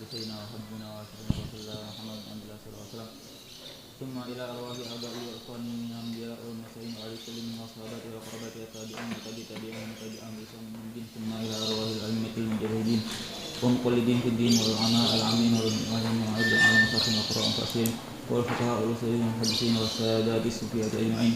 سيدنا وحبيبنا واشرفنا رسول الله محمد بن عبد الله صلى الله عليه وسلم ثم إلى أرواح آبائي وإخواني من الأنبياء والمرسلين وعلى كل من الصحابة والقرابة والتابعين وتابعين وتابعهم بإحسان إلى يوم الدين ثم إلى أرواح الأئمة المجاهدين والمقلدين في الدين والعلماء العامين والعلماء على المصاحف والقراء والفاسرين والفقهاء والمسلمين والمحدثين والسادات الصوفية أجمعين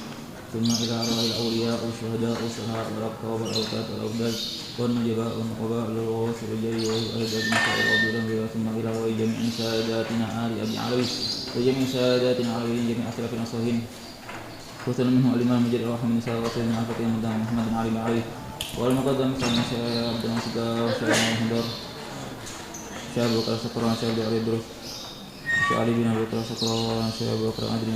ثم إلى أرواح الأولياء والشهداء والشهداء والأبطال والأوتاد والأوداد والنجباء والنقباء والغوث والجري والأهداد من سائر الأرض ثم إلى أرواح جميع ساداتنا آل أبي علوي وجميع ساداتنا علويين جميع أسلافنا الصالحين وسلم منهم الإمام المجد رحمه الله وسيدنا الفقيه المدام محمد بن علي علي والمقدم سيدنا الشيخ عبد الناصر والشيخ محمد شيخ أبو بكر الشكران شيخ أبو علي الدروس شيخ علي بن أبي بكر الشكران شيخ أبو بكر أدري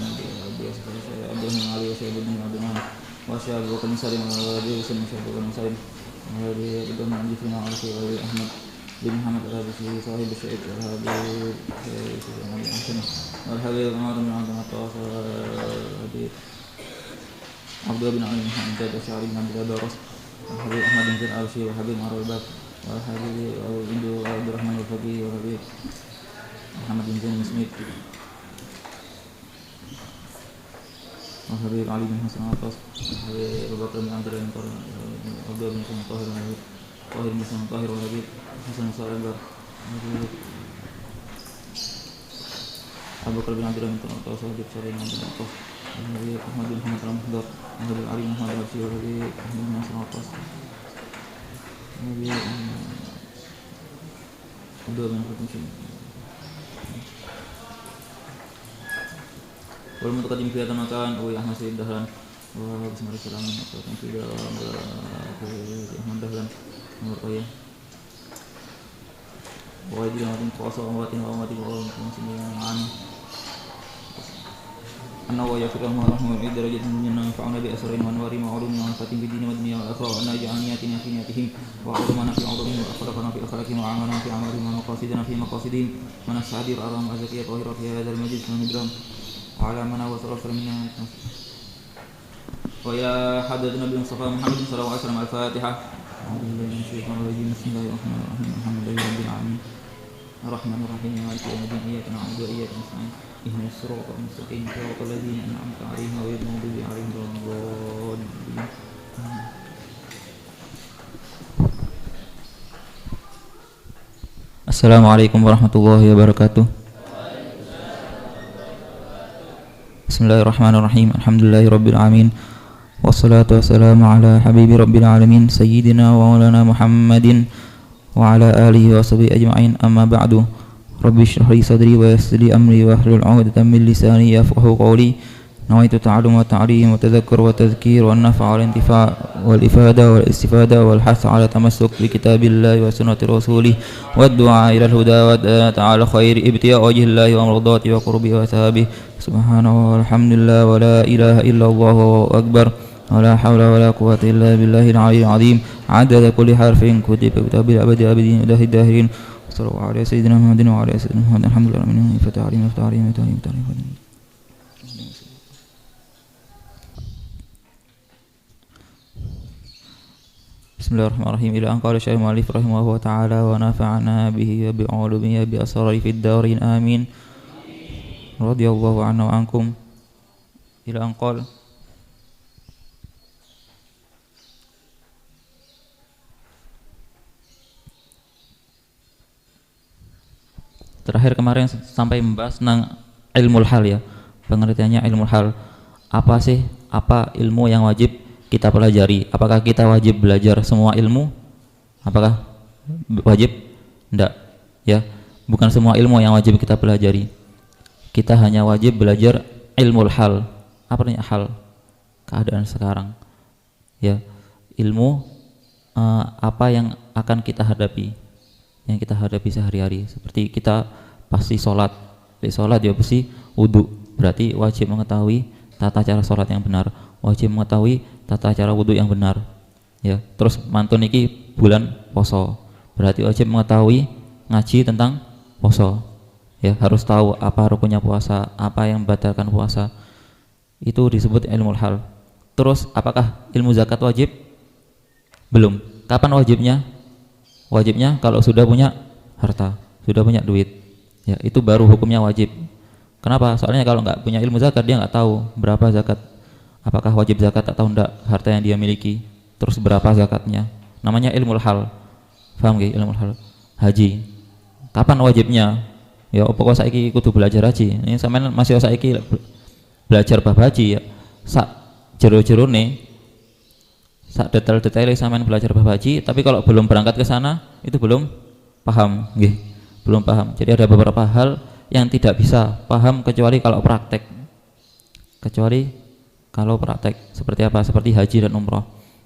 شيخ عبد الرحمن علي وشيخ ابن عبد الرحمن وشيخ أبو بكر مسلم وأبي وسلم شيخ أبو بكر مسلم وأبي بدر من جفرنا على شيخ أبي أحمد بن محمد الرابسي صاحب الشيخ الحبيب شيخ محمد حسن والحبيب عمر بن عبد العطاس والحبيب عبد الله بن علي محمد الشعري بن عبد الله دارس والحبيب أحمد بن زيد العوشي والحبيب عمر الباب والحبيب عبد الرحمن الفقيه والحبيب محمد بن زين المسميد والحبيب علي بن حسن العطاس والحبيب أبو بكر بن عبد الله بن عبد الله بن حسن طاهر والحبيب طاهر بن حسن طاهر والحبيب حسن صالح البر والحبيب أبو بكر بن عبد الله بن عطاس والحبيب صالح بن عبد الله عطاس والحبيب أحمد بن محمد المحضر والحبيب علي بن محمد الحبشي والحبيب أحمد بن حسن العطاس والحبيب عبد الله بن حسن والمتقدم في هذا المكان هو أحمد سيد دهران وبسم الله السلام عليكم في أحمد دهران ومرقية وغير أمة قاصة وأموات وأموات ومسلمين عنه أنه يغفر لهم ورحمه ويعيد درجتهم من الجنة وينفعنا بأسرين وأنوارهم وعلومهم ومنفعتهم في الدين والدنيا والآخرة وأن يجعل نياتنا في نياتهم وعلومنا في علومهم وأخلاقنا في أخلاقهم وأعمالنا في أعمالهم ومقاصدنا في مقاصدهم ونستحضر أرام أزكية طاهرة في هذا المجلس ونبرهم وعلى من هو صلى الله عليه وسلم ويا حضرة النبي المصطفى محمد صلى الله عليه وسلم الفاتحة. أعوذ بالله من الشيطان الرجيم بسم الله الرحمن الرحيم الحمد لله رب العالمين الرحمن الرحيم مالك يوم الدين إياك نعبد وإياك نستعين اهدنا الصراط المستقيم صراط الذين أنعمت عليهم غير المغضوب عليهم ولا الضالين. Assalamualaikum warahmatullahi wabarakatuh. Bismillahirrahmanirrahim. Alhamdulillahirabbil alamin. Wassalatu wassalamu ala habibi rabbil alamin sayyidina wa maulana Muhammadin wa ala alihi wa sahbihi ajma'in. Amma ba'du. Rabbi shrah li sadri wa yassir li amri wa hlul 'uqdatam min lisani yafqahu qawli. Nawaitu ta'allum wa ta'lim wa tadhakkur wa tadhkir wa an-naf' wal intifa' wal ifada wal istifada wal hath 'ala tamassuk bi kitabillahi wa sunnati rasulih wa ad-du'a ila al-huda wa ta'ala khair ibtiya wajhillahi wa mardati wa qurbi wa sahabi. Subhanallah walhamdulillah wa la ilaha illallah wa akbar wa la hawla wa la quwwata illa billahil aliyyil azim. Adada kulli harfin kutiba bi kitabil abadi abidin dahid dahirin. Sallallahu alaihi sayyidina Muhammadin wa ala sayyidina Muhammadin. Alhamdulillah min fatahim fatahim fatahim. Bismillahirrahmanirrahim. Ila an qala syekh mu'allif rahimahullah ta'ala wa nafa'ana bihi wa bi'ulumihi bi asrari fid darin amin. Radhiyallahu anhu wa ankum. Ila an qala terakhir kemarin sampai membahas tentang ilmul hal ya. Pengertiannya ilmul hal. Apa sih ilmu yang wajib kita pelajari? Apakah kita wajib belajar semua ilmu? Apakah wajib? Tidak ya, bukan semua ilmu yang wajib kita pelajari. Kita hanya wajib belajar ilmul hal. Apa artinya hal? Keadaan sekarang ya, ilmu apa yang akan kita hadapi, yang kita hadapi sehari-hari. Seperti kita pasti sholat ya pasti wudu, berarti wajib mengetahui tata cara sholat yang benar, wajib mengetahui tata cara wudu yang benar ya. Terus mantun iki bulan poso, berarti wajib mengetahui ngaji tentang poso ya, harus tahu apa rukunnya puasa, apa yang membatalkan puasa, itu disebut ilmul hal. Terus apakah ilmu zakat wajib? Belum. Kapan wajibnya? Wajibnya kalau sudah punya harta. sudah punya duit, ya itu baru hukumnya wajib. Kenapa? Soalnya kalau nggak punya ilmu zakat dia nggak tahu berapa zakat, apakah wajib zakat atau enggak harta yang dia miliki, terus berapa zakatnya. Namanya ilmu hal, paham gak? Ilmu hal. Haji, kapan wajibnya? Ya pokok saiki kudu belajar haji. Ini sampean masih saiki belajar bab haji ya. Sak jero-jerone, sak detail-detail sampean belajar bab haji, tapi kalau belum berangkat ke sana itu belum paham, nggih. Belum paham. Jadi ada beberapa hal yang tidak bisa paham kecuali kalau praktek. Seperti apa? Seperti haji dan umroh.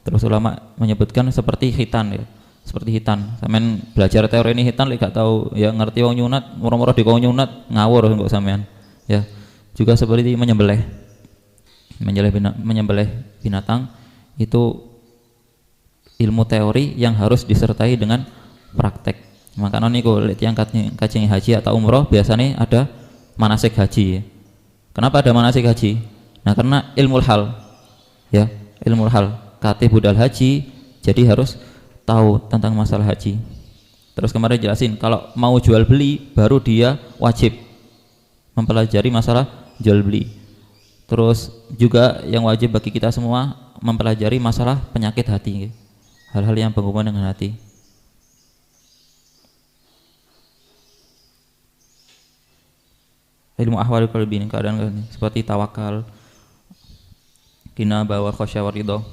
Terus ulama menyebutkan seperti khitan ya. Seperti hitan. Sampean belajar teori ini hitan lek gak tahu ya ngerti wong nyunat, murah-murah di wong nyunat ngawur kok sampean. Ya. Juga seperti menyembelih binatang itu ilmu teori yang harus disertai dengan praktek. Makanya niku lek tiyang kajeng haji atau umroh biasanya ada manasik haji. Kenapa ada manasik haji? Nah, karena ilmu hal. Ya, ilmu hal. Kate budal haji, jadi harus tahu tentang masalah haji. Terus kemarin jelasin kalau mau jual beli baru dia wajib mempelajari masalah jual beli. Terus juga yang wajib bagi kita semua mempelajari masalah penyakit hati. Hal-hal yang berhubungan dengan hati. Ilmu ahwal qalbi, keadaan seperti tawakal, kinabah wa khasyah wa ridha.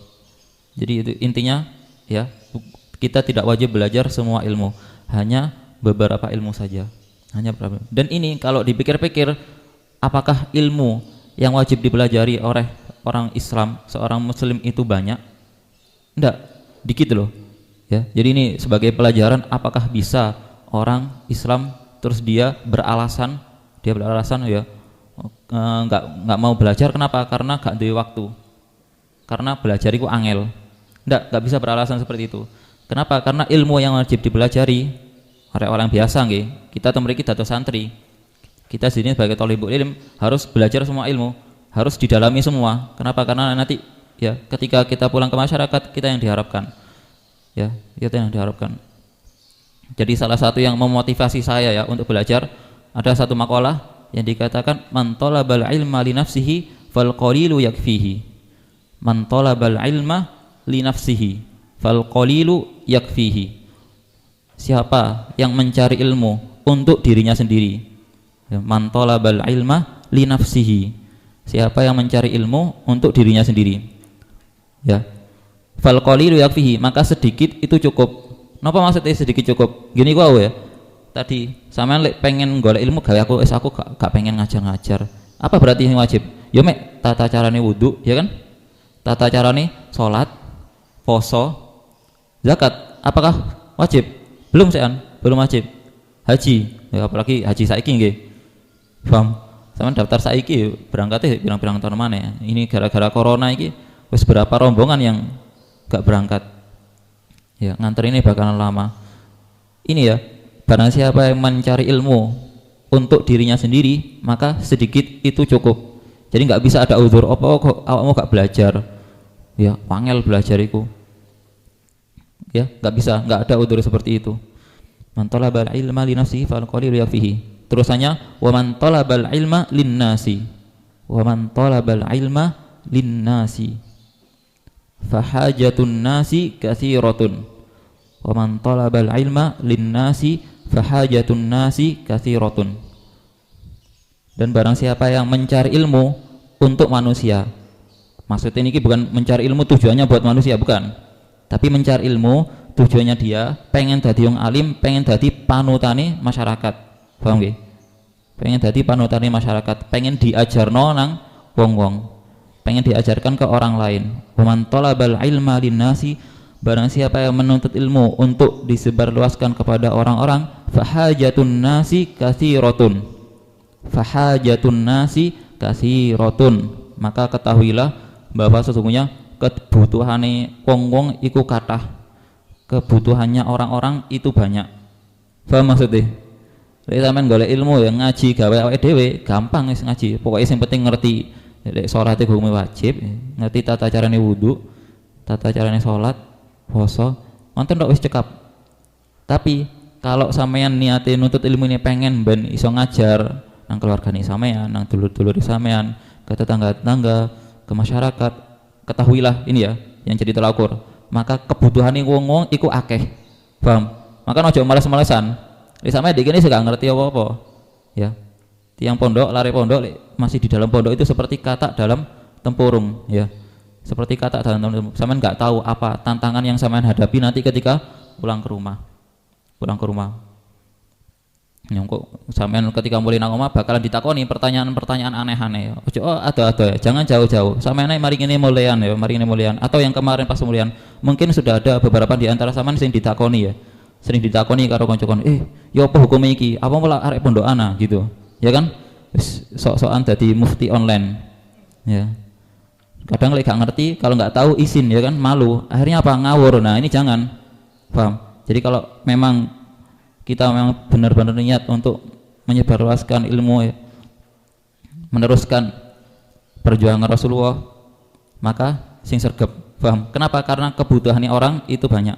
Jadi itu intinya ya, kita tidak wajib belajar semua ilmu, hanya beberapa ilmu saja. Dan ini kalau dipikir-pikir, apakah ilmu yang wajib dipelajari oleh orang Islam, seorang muslim itu banyak? Enggak, dikit loh. Ya, jadi ini sebagai pelajaran apakah bisa orang Islam terus dia beralasan ya nggak mau belajar. Kenapa? Karena gak ada waktu, karena belajar itu angel. Nggak bisa beralasan seperti itu. Kenapa? Karena ilmu yang wajib dipelajari oleh orang biasa nggih. Kita temriki dados santri, kita sini sebagai thalibul ilm harus belajar semua ilmu, harus didalami semua. Kenapa? Karena nanti ya ketika kita pulang ke masyarakat kita yang diharapkan, ya itu yang diharapkan. Jadi salah satu yang memotivasi saya ya untuk belajar, ada satu makalah yang dikatakan man talabal ilma li nafsihi fal qalilu yakfihi. Man talabal ilma li nafsihi fal qalilu yakfihi. Siapa yang mencari ilmu untuk dirinya sendiri? Ya, man talabal ilma li nafsihi. Siapa yang mencari ilmu untuk dirinya sendiri? Ya. Fal qalilu yakfihi, maka sedikit itu cukup. Napa maksudnya sedikit cukup? Gini gua ya. Tadi sampean lek pengen golek ilmu gawe aku gak pengen ngajar-ngajar. Apa berarti yang wajib? Ya mek tata carane wudu, ya kan? Tata carane salat, poso, zakat. Apakah wajib? Belum sean, belum wajib. Haji, ya apalagi haji saiki nggih. Paham? Sampean daftar saiki berangkatnya pirang-pirang tahun mana? Ini gara-gara corona iki wis berapa rombongan yang gak berangkat. Ya, nganter ini bakalan lama. Ini ya, barang siapa yang mencari ilmu untuk dirinya sendiri, maka sedikit itu cukup. Jadi nggak bisa ada uzur, apa kok awakmu gak belajar? Ya, wangel belajar iku. Ya, nggak bisa, nggak ada uzur seperti itu. Man talabal ilma li nafsihi fal qalilu yakfihi. Terusannya wa man talabal ilma lin nasi. Wa man talabal ilma lin nasi. Fahajatun nasi katsiratun. Wa man talabal ilma lin nasi fahajatun nasi katsiratun. Dan barang siapa yang mencari ilmu untuk manusia, maksudnya ini bukan mencari ilmu tujuannya buat manusia, bukan, tapi mencari ilmu tujuannya dia pengen dadi wong alim, pengen dadi panutane masyarakat. Paham nggih? Pengen dadi panutane masyarakat, pengen diajarno nang wong-wong, pengen diajarkan ke orang lain. Wa man talabal ilma lin nasi, barang siapa yang menuntut ilmu untuk disebarluaskan kepada orang-orang, fahajatun nasi katsiratun. Fahajatun nasi katsiratun. Maka ketahuilah bahwa sesungguhnya kebutuhane wong-wong iku kathah. Kebutuhannya orang-orang itu banyak. Paham maksudnya? Lek sampean golek ilmu ya ngaji gawe awake dhewe gampang wis ngaji. Pokoke sing penting ngerti lek salat iku hukum wajib, ngerti tata carane wudu, tata carane salat, puasa, wonten tok wis cekap. Tapi Kalau sampean niate nuntut ilmu ini pengen ben iso ngajar nang keluargane sampean, nang dulur-dulur sampean, ke tetangga-tetangga, ke masyarakat, ketahuilah ini ya yang jadi tolak ukur. Maka kebutuhane wong-wong iku akeh. Paham? Maka ojo males-malesan. Wis sampe iki ini gak ngerti apa-apa. Ya. Tiang pondok, lari pondok masih di dalam pondok itu seperti katak dalam tempurung, ya. Seperti katak dalam tempurung. Sampean enggak tahu apa tantangan yang sampean hadapi nanti ketika pulang ke rumah. Nyongkok sampean ketika mulai nang omah bakalan ditakoni pertanyaan-pertanyaan aneh-aneh. Ojo ada jangan jauh-jauh. Sampean mari ngene mulian ya, mari ngene mulian. Atau yang kemarin pas mulian, mungkin sudah ada beberapa di antara sampean sing ditakoni ya. Sering ditakoni karo kanca-kanca, ya apa hukum iki? Apa malah arek pondok ana gitu. Ya kan? Sok-sokan dadi mufti online. Ya. Kadang lek gak ngerti, kalau nggak tahu izin ya kan, malu. Akhirnya apa? Ngawur. Nah, ini jangan. Paham? Jadi kalau memang kita memang benar-benar niat untuk menyebarluaskan ilmu ya, meneruskan perjuangan Rasulullah, maka sing sergap. Paham? Kenapa? Karena kebutuhannya orang itu banyak.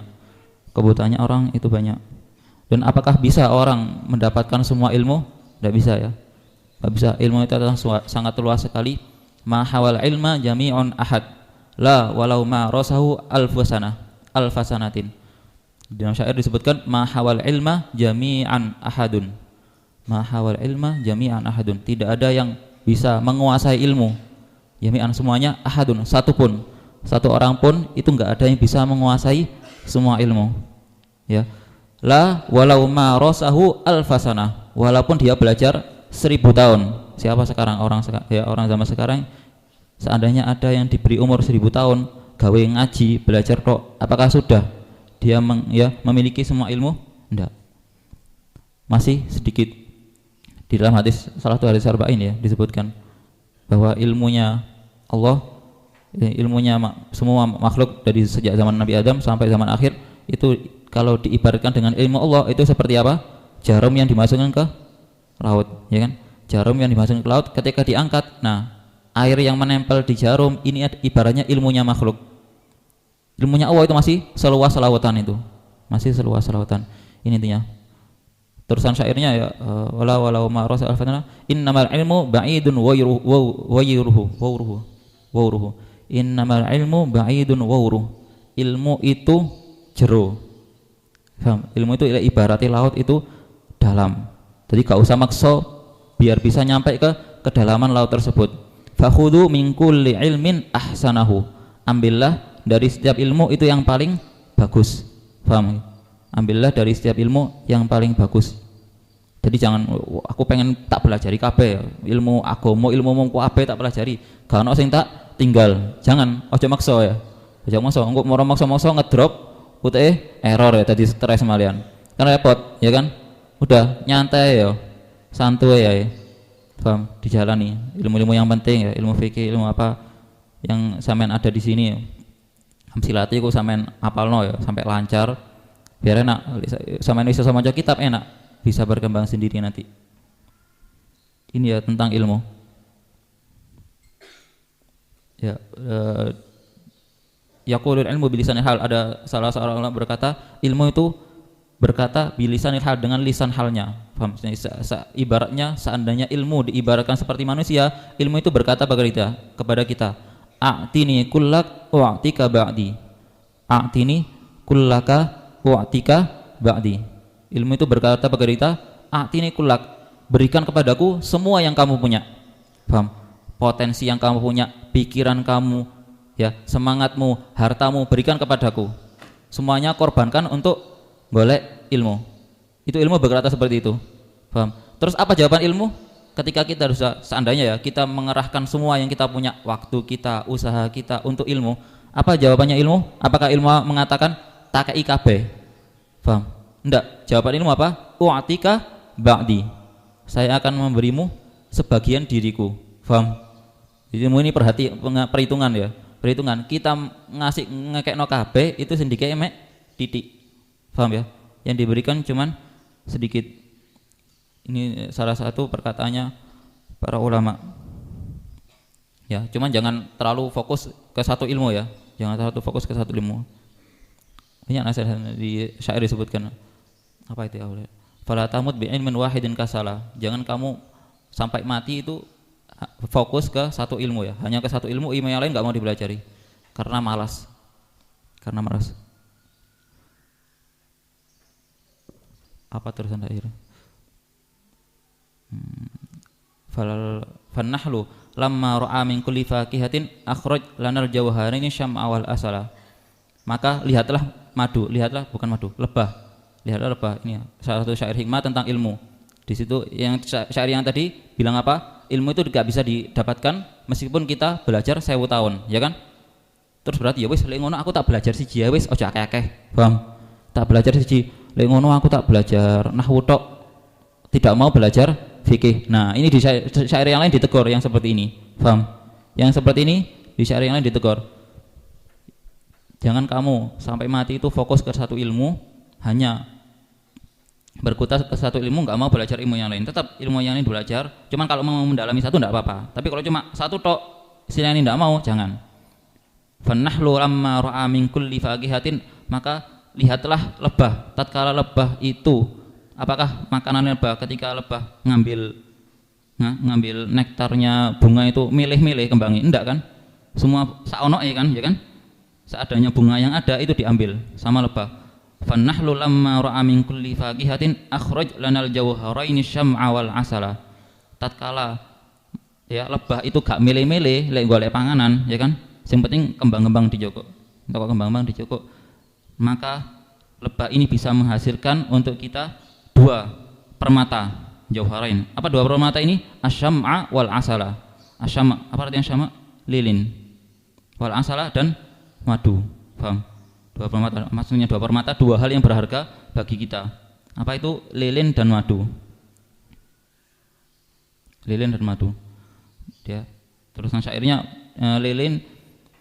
Dan apakah bisa orang mendapatkan semua ilmu? Tidak bisa ya. Tidak bisa. Ilmu itu adalah sangat luas sekali. Ma hawal ilma jami'un ahad. La walau ma rasahu alfasanatin. Di dalam syair disebutkan ma hawal ilma jami'an ahadun. Ma hawal ilma jami'an ahadun. Tidak ada yang bisa menguasai ilmu. Jami'an semuanya ahadun, satu orang pun itu enggak ada yang bisa menguasai semua ilmu. Ya. La walau ma rasahu alfasana. Walaupun dia belajar 1000 tahun. Siapa sekarang orang zaman sekarang seandainya ada yang diberi umur 1000 tahun gawe ngaji, belajar kok, apakah sudah dia memiliki semua ilmu? Enggak. Masih sedikit. Di dalam hadis salah satu hadis arba'in ya disebutkan bahwa ilmunya Allah, ilmunya semua makhluk dari sejak zaman Nabi Adam sampai zaman akhir itu kalau diibaratkan dengan ilmu Allah itu seperti apa? Jarum yang dimasukkan ke laut, ya kan? Jarum yang dimasukkan ke laut ketika diangkat, nah air yang menempel di jarum ini ibaratnya ilmunya makhluk. Ilmunya Allah itu masih seluas lautan itu, masih seluas lautan. Ini intinya. Terusan syairnya ya, walau ma rasa al-fatana innamal ilmu ba'idun wawruhu. Innamal ilmu ba'idun wawruhu. Ilmu itu jero. Paham? Ilmu itu ibaratnya laut itu dalam. Jadi gak usah maksa biar bisa nyampe ke kedalaman laut tersebut. Fakhudhu min kulli ilmin ahsanahu. Ambillah dari setiap ilmu itu yang paling bagus. Paham? Ambillah dari setiap ilmu yang paling bagus. Jadi jangan aku pengen tak pelajari kabeh ilmu agama, ilmu mungku kabeh tak pelajari. Gak ono sing tak tinggal. Jangan, ojo maksa ya. Ojo maksa, engko moro maksa-maksa ngedrop putih error ya, tadi stres malian. Kan repot, ya kan? Udah nyantai ya. Santuy ya. Paham? Dijalani ilmu-ilmu yang penting ya, ilmu fikih, ilmu apa yang sampean ada di sini. Amsilati ku sampean apalno ya sampai lancar. Biar enak, sampean bisa sama kitab enak, bisa berkembang sendiri nanti. Ini ya tentang ilmu. Ya, yaqulul ilmu bilisanil hal, ada salah seorang ulama berkata, ilmu itu berkata bilisanil hal, dengan lisan halnya. Paham? Ibaratnya seandainya ilmu diibaratkan seperti manusia, ilmu itu berkata kepada kita, a'tini kullak wa'tika ba'di. A'tini kullaka wa'tika ba'di. Ilmu itu berkata kepada kita, a'tini kullak, berikan kepadaku semua yang kamu punya. Paham? Potensi yang kamu punya, pikiran kamu, ya, semangatmu, hartamu, berikan kepadaku. Semuanya korbankan untuk golek ilmu. Itu ilmu berkata seperti itu. Paham? Terus apa jawaban ilmu? Ketika kita harus, seandainya ya, kita mengerahkan semua yang kita punya, waktu kita, usaha kita untuk ilmu. Apa jawabannya ilmu? Apakah ilmu mengatakan takai kabeh? Paham? Enggak. Jawaban ilmu apa? U'atika ba'di. Saya akan memberimu sebagian diriku. Paham? Ilmu ini perhitungan ya. Perhitungan. Kita ngasih ngekekno kabeh itu sedikit emek titik. Paham ya? Yang diberikan cuman sedikit. Ini salah satu perkataannya para ulama. Ya, cuman jangan terlalu fokus ke satu ilmu ya. Jangan terlalu fokus ke satu ilmu. Banyak nasihat di syair disebutkan. Apa itu ya? Fala tamut bi ilmin wahidin kasala. Jangan kamu sampai mati itu fokus ke satu ilmu ya. Hanya ke satu ilmu yang lain enggak mau dipelajari. Karena malas. Apa terusan akhir? Fannahlu lamma ra'a min kulli fakihatin akhraj lanal jawharaini syam'a wal asala. Maka lihatlah lebah. Lihatlah lebah. Ini salah satu syair hikmah tentang ilmu. Di situ yang syair yang tadi bilang apa? Ilmu itu tidak bisa didapatkan meskipun kita belajar 1000 tahun, ya kan? Terus berarti ya wis lek ngono aku tak belajar siji ya wis aja akeh-akeh. Paham? Tak belajar siji. Lek ngono aku tak belajar nahwu tok. Tidak mau belajar fikih. Nah, ini di syair yang lain ditegur yang seperti ini. Paham? Yang seperti ini di syair yang lain ditegur. Jangan kamu sampai mati itu fokus ke satu ilmu, hanya berkutat ke satu ilmu, enggak mau belajar ilmu yang lain. Tetap ilmu yang lain belajar. Cuman kalau mau mendalami satu enggak apa-apa. Tapi kalau cuma satu tok, sila ini enggak mau, jangan. Fannahlu lamma ra'a min kulli faqihatin, maka lihatlah lebah. Tatkala lebah itu, apakah makanan lebah ketika lebah ngambil nektarnya bunga itu milih-milih kembangnya? Enggak kan? Semua saono ya kan? Seadanya bunga yang ada itu diambil sama lebah. Fannahlu lamma ra'a min kulli faqihatin akhraj lanal jawharaini syam'a wal asala. Tatkala ya lebah itu gak milih-milih lek golek panganan, ya kan? Yang penting kembang-kembang dijoko. Untuk kembang-kembang dijoko. Maka lebah ini bisa menghasilkan untuk kita 2 permata jauharain. Apa 2 permata ini? Asyam'a wal asala. Asyam' apa artinya syama'? Lilin. Wal asala dan madu. Paham? 2 permata, maksudnya 2 permata, 2 hal yang berharga bagi kita. Apa itu? Lilin dan madu. Lilin dan madu. Dia terusan syairnya, lilin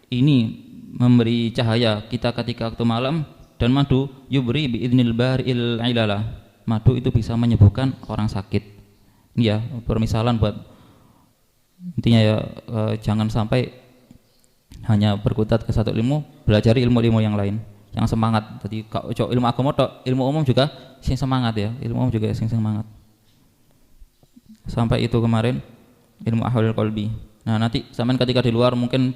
ini memberi cahaya kita ketika waktu malam, dan madu yubri biidnil baril ilala. Madu itu bisa menyembuhkan orang sakit. Ini ya permisalan buat intinya ya, jangan sampai hanya berkutat ke satu ilmu, belajari ilmu-ilmu yang lain yang semangat. Jadi kalau ilmu agama tok, ilmu umum juga sing semangat ya, ilmu umum juga sing semangat. Sampai itu kemarin ilmu ahwalul qalbi. Nah, nanti sampean ketika di luar mungkin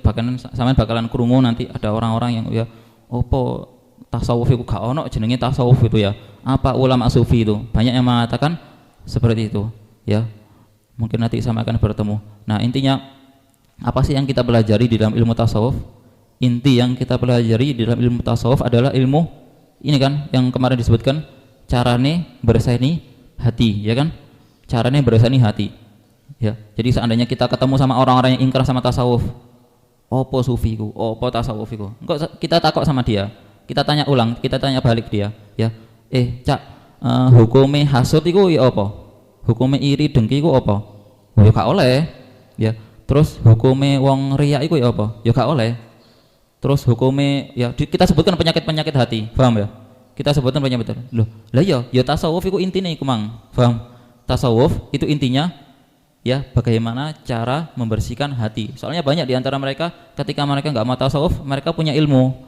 sampean bakalan krungu nanti ada orang-orang yang ya opo tasawuf itu gak ono jenenge tasawuf itu ya. Apa ulama sufi itu? Banyak yang mengatakan seperti itu, ya. Mungkin nanti sama akan bertemu. Nah, intinya apa sih yang kita pelajari di dalam ilmu tasawuf? Inti yang kita pelajari di dalam ilmu tasawuf adalah ilmu ini kan yang kemarin disebutkan, carane berseni hati, ya kan? Carane berseni hati. Ya, jadi seandainya kita ketemu sama orang-orang yang ingkar sama tasawuf, opo sufiku, opo tasawufiku, engkau kita takok sama dia, kita tanya ulang, kita tanya balik dia, ya, cak, hukume hasud iku ya opo, hukume iri dengki iku opo, ya gak oleh, ya, terus hukume wong riya iku ya opo, ya gak oleh, terus hukume ya kita sebutkan penyakit-penyakit hati, paham ya, kita sebutkan penyakit, loh, lah ya tasawuf iku intine iku mang, paham, tasawuf itu intinya ya bagaimana cara membersihkan hati. Soalnya banyak di antara mereka ketika mereka nggak mau tasawuf, mereka punya ilmu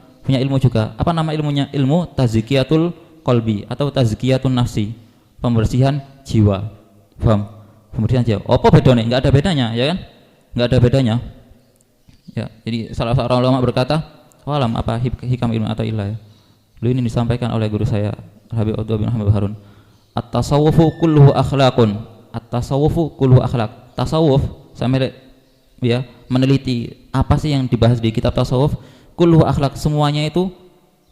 juga. Apa nama ilmunya? Ilmu tazkiyatul qalbi atau tazkiyatun nafsi, pembersihan jiwa. Paham? Pembersihan jiwa. Apa bedanya? Nggak ada bedanya, ya kan? Nggak ada bedanya. Ya, jadi salah seorang ulama berkata, "Walam apa hikam ilmu atau ilah." Lalu ini disampaikan oleh guru saya, Habib Abdullah bin Muhammad Harun. At-tasawwufu kulluhu akhlaqun. At-tasawufu kullu akhlak. Tasawuf sampai ya meneliti apa sih yang dibahas di kitab tasawuf, kullu akhlak, semuanya itu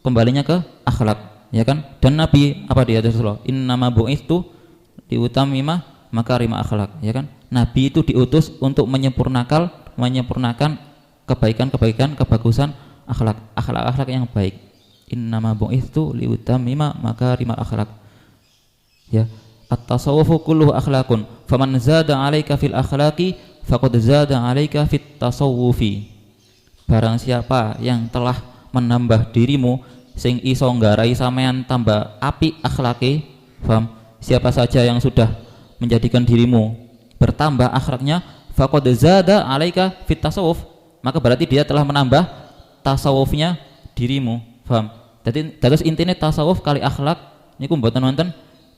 kembalinya ke akhlak, ya kan? Dan Nabi apa dia Rasulullah? Innama bu'itsu liutamima makarima akhlak, ya kan? Nabi itu diutus untuk menyempurnakan kebaikan-kebaikan, kebagusan akhlak yang baik. Innama bu'itsu liutamima makarima akhlak. Ya. At-tasawufu kulluhu akhlaqun, faman zada 'alaika fil akhlaqi faqad zada 'alaika fit tasawufi. Barang siapa yang telah menambah dirimu sing iso nggarai sampean tambah apik akhlake, paham? Siapa saja yang sudah menjadikan dirimu bertambah akhlaknya, faqad zada 'alaika fit tasawuf, maka berarti dia telah menambah tasawufnya dirimu, paham? Jadi terus intinya tasawuf kali akhlak niku mboten wonten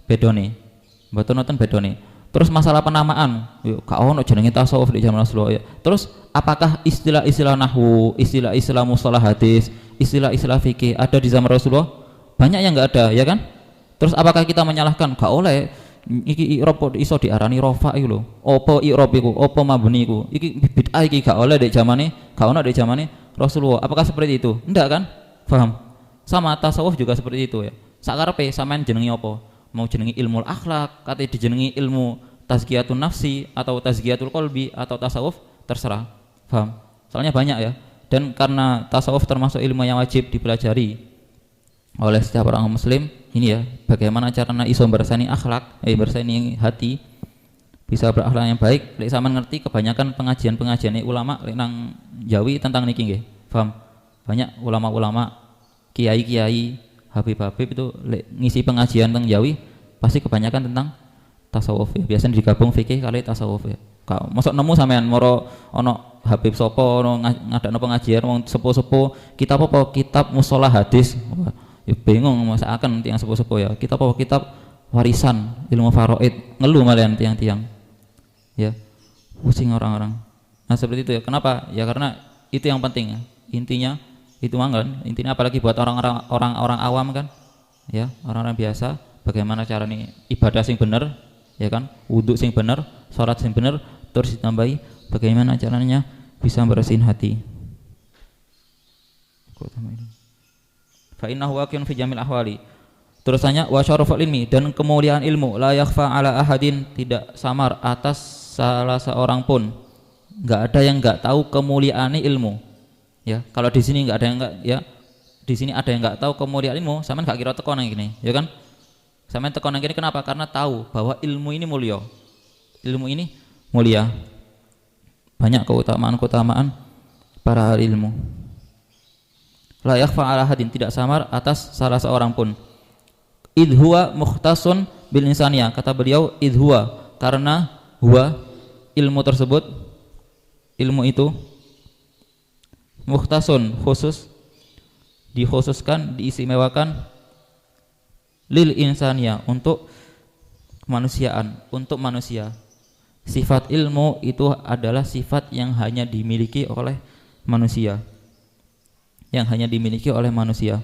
bedone. Mboten wonten bedone. Terus masalah penamaan, yo gak ono jenenge tasawuf di zaman Rasulullah ya. Terus apakah istilah-istilah nahwu, istilah-istilah mustalah hadis, istilah-istilah fikih ada di zaman Rasulullah? Banyak yang enggak ada, ya kan? Terus apakah kita menyalahkan? Gak oleh iki i'rab iso diarani rafa iku lho. Apa i'rab iku? Apa mabni iku? Iki bid'ah iki gak oleh dek zamane, gak ono dek zamane Rasulullah. Apakah seperti itu? Enggak kan? Paham? Sama tasawuf juga seperti itu ya. Sakarepe sampean jenengi apa? Mau jenengi ilmu akhlak, kate dijenengi ilmu tazkiyatun nafsi atau tazkiyatul qalbi atau tasawuf, terserah. Paham? Soalnya banyak ya. Dan karena tasawuf termasuk ilmu yang wajib dipelajari oleh setiap orang muslim, ini ya, bagaimana caranya iso bersani akhlak, bersani hati, bisa berakhlak yang baik. Lek sampean ngerti kebanyakan pengajian-pengajian ulama lek nang Jawi tentang niki nggih. Paham? Banyak ulama-ulama, kiai-kiai, habib-habib itu ngisi pengajian tentang Jawi pasti kebanyakan tentang tasawuf ya. Biasanya digabung fikih kali tasawuf ya. Kau masuk nemu sampean moro ono habib sopo ono ngadakno pengajian wong sepuh-sepuh kitab apa kitab mustalah hadis. Wah, ya bingung masakan tiang sepuh-sepuh ya. Kitab apa kitab warisan ilmu faraid, ngeluh malian tiang-tiang. Ya. Pusing orang-orang. Nah, seperti itu ya. Kenapa? Ya karena itu yang penting ya. Intinya itu manggan, intinya apalagi buat orang-orang awam kan, ya orang-orang biasa, bagaimana cara nih ibadah sing bener, ya kan, wudhu sing bener, sholat sing bener, terus ditambahi bagaimana caranya bisa bersihin hati. Fa innahu waqi'un fi jamil ahwali. Terus tanya wa syaraful ilmi, dan kemuliaan ilmu la yakhfa ala ahadin, tidak samar atas salah seorang pun. Enggak ada yang enggak tahu kemuliaan ilmu. Ya, kalau di sini enggak ada yang enggak, ya. Di sini ada yang enggak tahu kemuliaan ilmu, sampean enggak kira teko nang gini, ya kan? Sampean teko nang gini kenapa? Karena tahu bahwa ilmu ini mulia. Ilmu ini mulia. Banyak keutamaan-keutamaan para ahli ilmu. La yakhfa ala hadin, tidak samar atas salah seorang pun. Idh huwa mukhtasun bil insaniyah, kata beliau idh huwa, karena huwa ilmu tersebut, ilmu itu mukhtasun khusus, dikhususkan, diistimewakan lil insaniyah, untuk kemanusiaan, untuk manusia. Sifat ilmu itu adalah sifat yang hanya dimiliki oleh manusia, yang hanya dimiliki oleh manusia.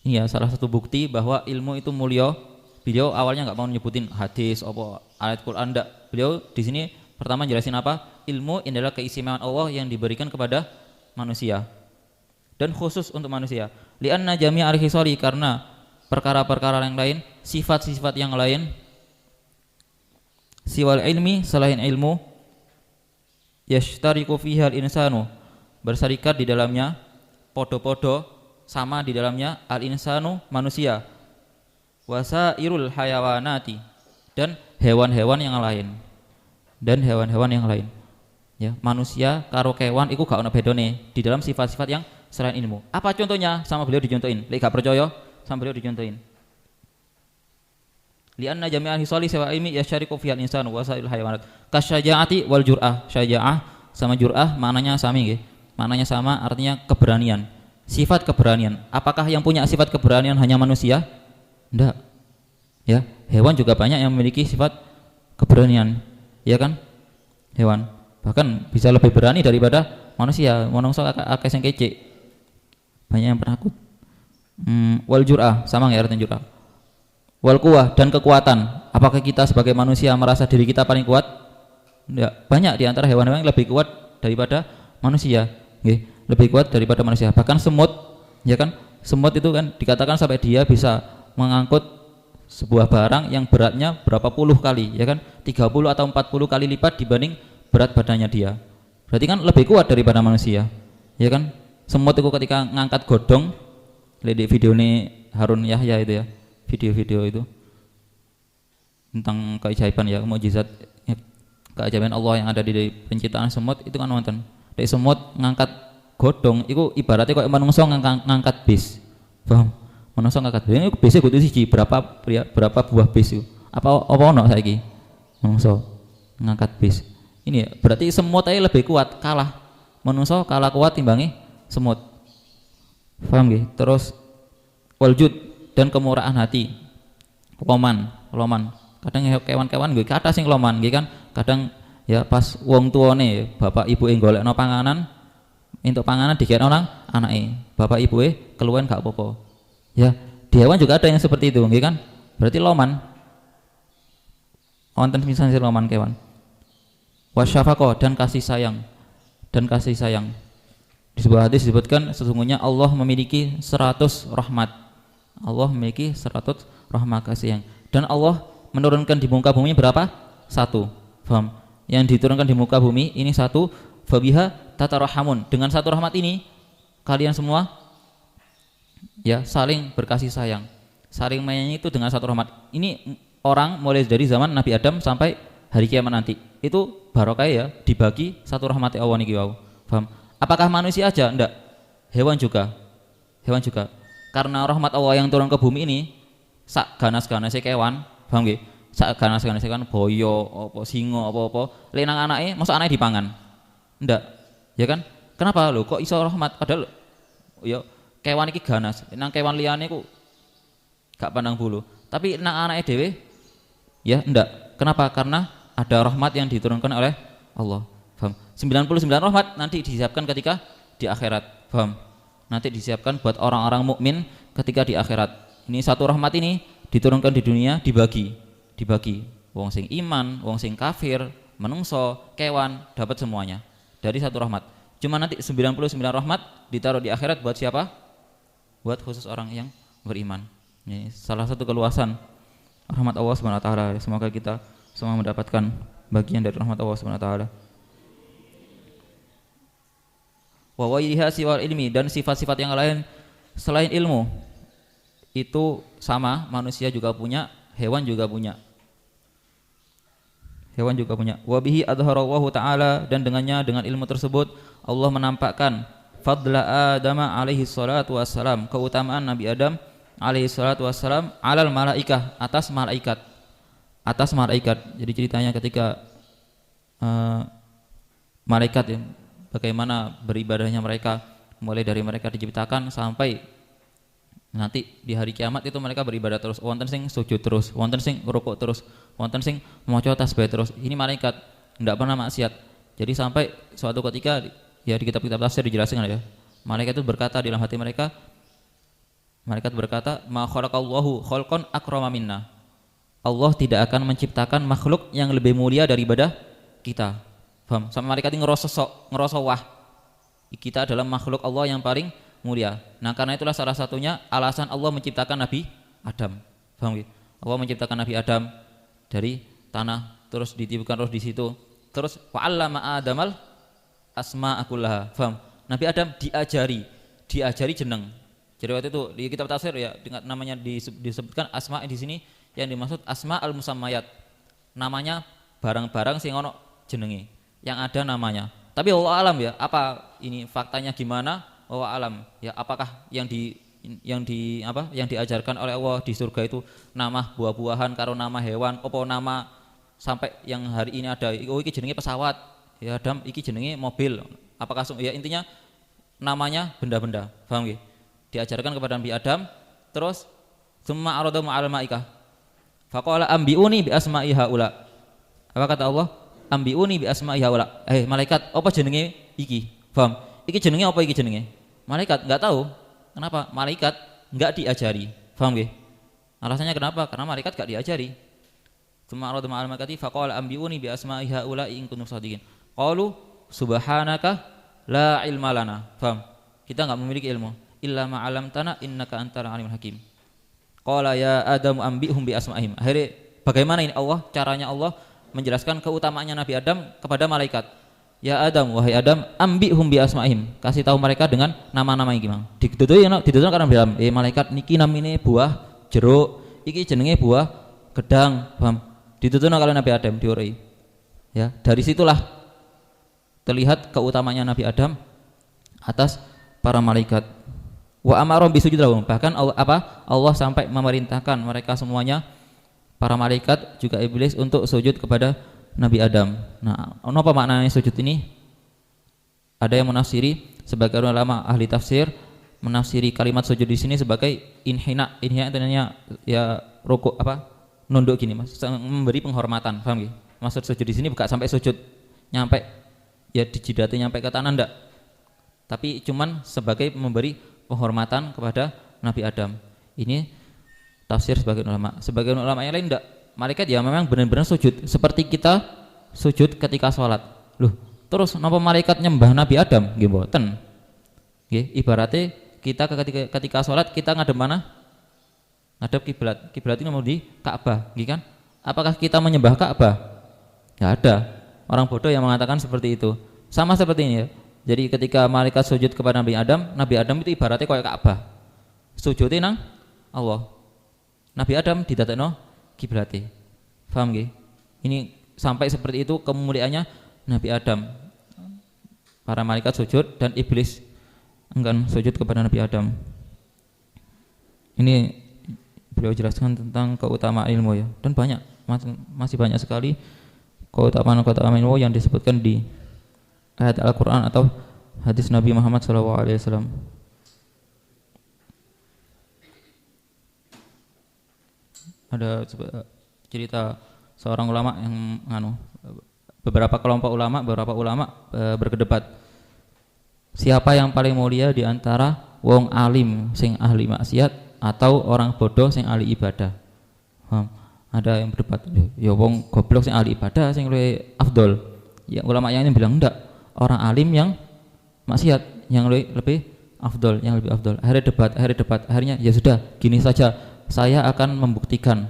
Ini ya salah satu bukti bahwa ilmu itu mulia. Beliau awalnya nggak mau nyebutin hadis apa ayat Quran, enggak. Beliau di sini pertama jelasin apa? Ilmu adalah keistimewaan Allah yang diberikan kepada manusia dan khusus untuk manusia. Li'anna jami'al khisali, karena perkara-perkara yang lain, sifat-sifat yang lain, siwal ilmi, selain ilmu, yashtariku fiha al-insanu, berserikat di dalamnya, podo-podo sama di dalamnya, al-insanu, manusia, wasairul hayawanati, dan hewan-hewan yang lain, dan hewan-hewan yang lain. Ya, manusia karo kewan iku gak ono bedone di dalam sifat-sifat yang selain ilmu. Apa contohnya? Sama beliau dicontohin. Lek gak percaya, sama beliau dicontohin. Li'anna jami'al hisali sawa ilmi yasyariku fihal insan wa sa'il hayawanat. Kasyajaati wal jur'ah. Syajaah sama jur'ah maknanya sama nggih. Maknanya sama, artinya keberanian. Sifat keberanian. Apakah yang punya sifat keberanian hanya manusia? Enggak. Ya, hewan juga banyak yang memiliki sifat keberanian. Ya kan? Hewan bahkan bisa lebih berani daripada manusia. Manusia akeh sing kecik, banyak yang penakut. Wal jur'ah sama nggak artinya jur'ah? Wal quwwah, dan kekuatan. Apakah kita sebagai manusia merasa diri kita paling kuat? Enggak. Banyak di antara hewan-hewan yang lebih kuat daripada manusia. Lebih kuat daripada manusia. Bahkan semut, ya kan? Semut itu kan dikatakan sampai dia bisa mengangkut sebuah barang yang beratnya berapa puluh kali, ya kan? 30 atau 40 kali lipat dibanding berat badannya dia. Berarti kan lebih kuat daripada manusia, ya kan? Semut itu ketika ngangkat godong, lihat di video ini Harun Yahya itu ya, video-video itu tentang keajaiban ya, mukjizat ya, keajaiban Allah yang ada di penciptaan semut itu kan wonten. Dari semut ngangkat godong, itu ibaratnya kok manungsa ngangkat bis, paham? Manungsa ngangkat bis, itu bisnya kudu siji, berapa buah bis itu? Apa ono saiki? Manungsa ngangkat bis. Ini ya, berarti semut aja lebih kuat, kalah. Manungsa kalah kuat timbangi semut. Paham nggih? Terus waljud, dan kemurahan hati. loman. Kadang kewan-kewan nggih kathah sing loman nggih kan. Kadang ya pas wong tuane bapak ibuke golekno panganan, entuk panganan dikekno nang anake. Bapak ibuke keluwen gak apa-apa. Ya, di hewan juga ada yang seperti itu nggih kan. Berarti loman. Wonten misalnya loman kewan. Wasyafaqah dan kasih sayang. Di sebuah hadis disebutkan sesungguhnya Allah memiliki 100 rahmat. Allah memiliki 100 rahmat kasih sayang. Dan Allah menurunkan di muka bumi berapa? 1. Paham? Yang diturunkan di muka bumi ini 1. Fabiha tatarahamun. Dengan 1 rahmat ini kalian semua ya saling berkasih sayang. Saling menyayangi itu dengan 1 rahmat. Ini orang mulai dari zaman Nabi Adam sampai hari kiamat nanti. Itu barokah ya dibagi 1 rahmat Allah niki wau. Paham? Apakah manusia aja? Enggak. Hewan juga. Karena rahmat Allah yang turun ke bumi ini sak ganas-ganase kewan, paham nggih? Sak ganas-ganase kewan boyo, apa singa, apa-apa, lenang anake, mosok anake dipangan. Ndak. Ya kan? Kenapa lho kok iso rahmat padahal ya kewan iki ganas, nang kewan liyane ku gak pandang bulu. Tapi nang anake dhewe ya ndak. Kenapa? Karena ada rahmat yang diturunkan oleh Allah. Paham? 99 rahmat nanti disiapkan ketika di akhirat. Paham? Nanti disiapkan buat orang-orang mukmin ketika di akhirat. Ini 1 rahmat ini diturunkan di dunia dibagi. Wong sing iman, wong sing kafir, menungso, kewan dapat semuanya dari 1 rahmat. Cuma nanti 99 rahmat ditaruh di akhirat buat siapa? Buat khusus orang yang beriman. Ini salah satu keluasan rahmat Allah Subhanahu wa taala. Semoga kita semua mendapatkan bagian dari rahmat Allah Subhanahu wa taala. Wa waiha siwal ilmi, dan sifat-sifat yang lain selain ilmu itu sama, manusia juga punya, hewan juga punya. Wa bihi adharallahu ta'ala, dan dengannya, dengan ilmu tersebut Allah menampakkan fadla Adam alaihi salatu wassalam, keutamaan Nabi Adam alaihi salatu wassalam alal malaikah, atas malaikat. Jadi ceritanya ketika malaikat ya, bagaimana beribadahnya mereka, mulai dari mereka diciptakan sampai nanti di hari kiamat itu mereka beribadah terus. Wonten sing sujud terus, wonten sing rukuk terus, wonten sing maca tasbih terus. Ini malaikat tidak pernah maksiat. Jadi sampai suatu ketika ya di kitab-kitab tafsir dijelaskan ya, malaikat itu berkata di dalam hati mereka, malaikat berkata, ma khalaqallahu khalqan akrama minna. Allah tidak akan menciptakan makhluk yang lebih mulia daripada kita. Paham? Sama malaikat ini ngerasa wah, kita adalah makhluk Allah yang paling mulia. Nah karena itulah salah satunya alasan Allah menciptakan Nabi Adam. Paham? Allah menciptakan Nabi Adam dari tanah, terus ditiupkan terus di situ, terus wa'allama Adamal asma'a kullaha. Paham? Nabi Adam diajari jeneng. Jadi waktu itu di kitab tafsir ya dengan namanya disebutkan asma di sini, yang dimaksud asma al musammayat, namanya barang-barang sing ono jenenge, yang ada namanya. Tapi Allah alam ya, apa ini faktanya gimana? Allah alam ya, apakah yang diajarkan oleh Allah di surga itu nama buah-buahan karo nama hewan, apa nama sampai yang hari ini ada iki jenenge pesawat ya, Adam iki jenenge mobil, apakah ya intinya namanya benda-benda. Paham nggih? Diajarkan kepada Nabi Adam, terus summa arada ma'al malaikah faqala ambiuni bi asma'i haula. Apa kata Allah? Ambiuni bi asma'i haula. Malaikat, apa jenenge iki? Paham? Iki jenenge apa iki jenenge? Malaikat enggak tahu. Kenapa? Malaikat enggak diajari. Paham nggih? Alasannya kenapa? Karena malaikat enggak diajari. Summa arada ma'al malaikati faqala ambiuni bi asma'i haula in kuntum shadiqin. Qalu subhanaka la ilma lana. Paham? Kita enggak memiliki ilmu. Illa ma'alamtana innaka antal alimul hakim. Qala ya Adam ambihum bi asma'ihim. Akhirnya bagaimana ini caranya Allah menjelaskan keutamaannya Nabi Adam kepada malaikat. Ya Adam, wahai Adam, ambihum bi asma'ihim. Kasih tahu mereka dengan nama-nama iki, Mang. Ditutur karena dalam malaikat niki namine buah jeruk, iki jenenge buah gedang, paham? Ditutur kalau Nabi Adam diurai. Ya, dari situlah terlihat keutamaannya Nabi Adam atas para malaikat. Wa amarom bisujud lahum, bahkan Allah sampai memerintahkan mereka semuanya, para malaikat juga iblis, untuk sujud kepada Nabi Adam. Nah, apa maknanya sujud ini? Ada yang menafsiri, sebagai ulama ahli tafsir menafsiri kalimat sujud di sini sebagai inhina. Inhina artinya ya rukuk, nunduk gini Mas, memberi penghormatan, paham nggih? Maksud sujud di sini bukan sampai sujud nyampe ya di jidatnya nyampe ke tanah ndak. Tapi cuman sebagai memberi penghormatan kepada Nabi Adam. Ini tafsir sebagian ulama. Sebagian ulama yang lain ndak. Malaikat ya memang benar-benar sujud seperti kita sujud ketika sholat. Loh, terus napa malaikat nyembah Nabi Adam? Nggih mboten. Nggih, ibaratnya kita ketika sholat kita ngadep mana? Ngadep kiblat. Kiblat ini mau di Ka'bah, nggih kan? Apakah kita menyembah Ka'bah? Enggak ada. Orang bodoh yang mengatakan seperti itu. Sama seperti ini ya. Jadi ketika malaikat sujud kepada Nabi Adam itu ibaratnya kayak Ka'bah. Sujudnya nang Allah. Nabi Adam didadekno kiblate. Paham nggih? Ini sampai seperti itu kemuliaannya Nabi Adam. Para malaikat sujud dan iblis enggan sujud kepada Nabi Adam. Ini beliau jelaskan tentang keutamaan ilmu ya, dan banyak masih banyak sekali keutamaan ilmu yang disebutkan di ayat Al-Quran atau hadis Nabi Muhammad SAW. Ada cerita seorang ulama yang beberapa ulama berkedebat, siapa yang paling mulia di antara wong alim sing ahli maksiat atau orang bodoh sing ahli ibadah. Ada yang berdebat, ya wong goblok sing ahli ibadah sing luwih afdol. Ya ulama yang ini bilang enggak, orang alim yang maksiat yang lebih afdol, Akhirnya debat. Akhirnya ya sudah, gini saja, saya akan membuktikan